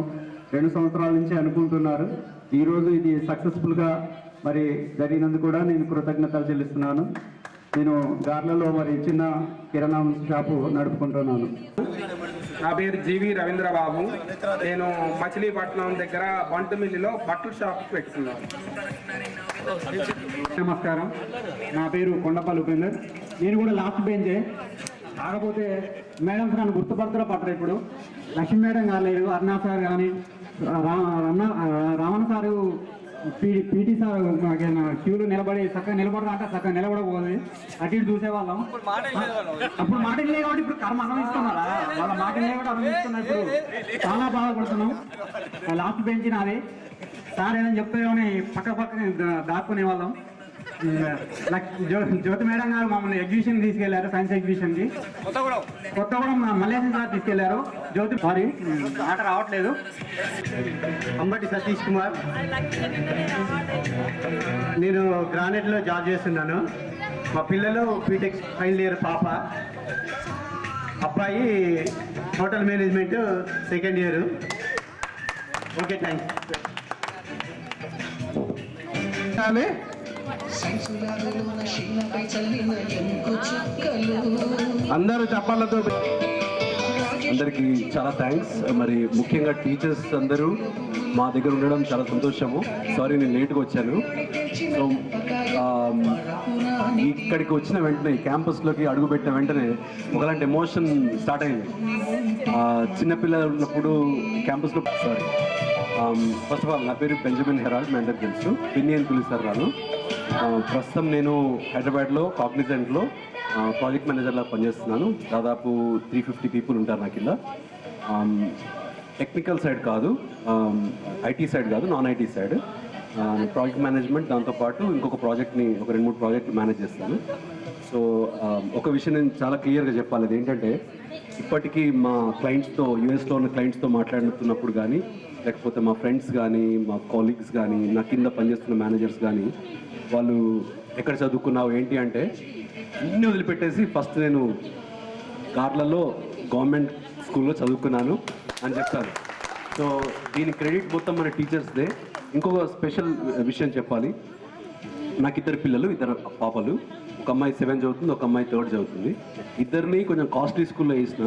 2 సంవత్సరాల నుంచి అనుకుంటున్నారు. ఈరోజు ఇది సక్సెస్ఫుల్గా మరి జరిగినందుకు కూడా నేను కృతజ్ఞతలు చెల్లిస్తున్నాను. నేను గార్లలో మరి చిన్న కిరాణా షాపు నడుపుకుంటున్నాను. నా పేరు జీవి రవీంద్రబాబు. నేను మచిలీపట్నం దగ్గర బంటుమిల్లిలో బట్టల షాప్ పెట్టుకున్నాను. నమస్కారం. నా పేరు కొండపల్లి ఉపేందర్. నేను కూడా లాస్ట్ బెంచే. కాకపోతే మేడమ్స్ నన్ను గుర్తుపడతారో పట్టరు. ఇప్పుడు లక్ష్మీ మేడం కాలేదు, అరుణా సార్ కానీ, రావణ సారు, పీటీ సార్ క్యూలో నిలబడి చక్కగా నిలబడరా అంటే చక్కగా నిలబడబోదు. అటు ఇటు చూసేవాళ్ళం. అప్పుడు మాట లేదు కాబట్టి ఇప్పుడు కర్మ అనుభవిస్తున్నారా? వాళ్ళ మాట లేదు కాబట్టి అనుభవిస్తున్నారు. ఇప్పుడు చాలా బాధపడుతున్నాం. లాస్ట్ బెంచ్ నాది. సార్ ఏమైనా చెప్తామని పక్కనే దాక్కునే వాళ్ళం. జ్యోతి మేడం గారు మమ్మల్ని ఎగ్జిబిషన్ తీసుకెళ్లారు, సైన్స్ ఎగ్జిబిషన్కి. కొత్తగూడెం మల్లేశ్వరం సార్ తీసుకెళ్లారు. జ్యోతి సారీ ఆట రావట్లేదు. అంబటి సతీష్ కుమార్. నేను గ్రానైట్లో జాబ్ చేస్తున్నాను. మా పిల్లలు బీటెక్ ఫైనల్ ఇయర్ పాప, అబ్బాయి hotel management second year. Okay, thanks. అందరూ చప్పాలతో అందరికీ చాలా థ్యాంక్స్. మరి ముఖ్యంగా టీచర్స్ అందరూ మా దగ్గర ఉండడం చాలా సంతోషము. సారీ నేను లేట్గా వచ్చాను. సో ఇక్కడికి వచ్చిన వెంటనే, క్యాంపస్లోకి అడుగుపెట్టిన వెంటనే ఒకలాంటి ఎమోషన్ స్టార్ట్ అయింది. చిన్నపిల్లలు ఉన్నప్పుడు క్యాంపస్లో ఫస్ట్ ఆఫ్ ఆల్ నా పేరు బెంజమిన్ హెరాల్డ్. మీ అందరికీ తెలుసు, పిన్ని అని పిలుస్తారు రాను. ప్రస్తుతం నేను హైదరాబాద్లో కాగ్నిజెంట్లో ప్రాజెక్ట్ మేనేజర్లా పనిచేస్తున్నాను. దాదాపు 350 పీపుల్ ఉంటారు నా కింద. టెక్నికల్ సైడ్ కాదు, ఐటీ సైడ్ కాదు, non IT side. Project management, దాంతోపాటు ఇంకొక ప్రాజెక్ట్ని, ఒక 2-3 ప్రాజెక్టులు మేనేజ్ చేస్తాను. సో ఒక విషయం నేను చాలా క్లియర్గా చెప్పాలి. అది ఏంటంటే, ఇప్పటికీ మా క్లయింట్స్తో, యూఎస్లో ఉన్న క్లయింట్స్తో మాట్లాడుతున్నప్పుడు కానీ, లేకపోతే మా ఫ్రెండ్స్ కానీ, మా కాలీగ్స్ కానీ, నా కింద పనిచేస్తున్న మేనేజర్స్ కానీ, వాళ్ళు ఎక్కడ చదువుకున్నావు ఏంటి అంటే అన్నీ వదిలిపెట్టేసి ఫస్ట్ నేను కార్లలో గవర్నమెంట్ స్కూల్లో చదువుకున్నాను అని చెప్తాను. సో దీని క్రెడిట్ మొత్తం మన టీచర్స్దే. ఇంకొక స్పెషల్ విషయం చెప్పాలి. నాకు 2 పిల్లలు, 2 పాపలు. ఒక అమ్మాయి 7th చదువుతుంది, ఒక అమ్మాయి 3rd చదువుతుంది. ఇద్దరిని కొంచెం కాస్ట్లీ స్కూల్లో వేసిన.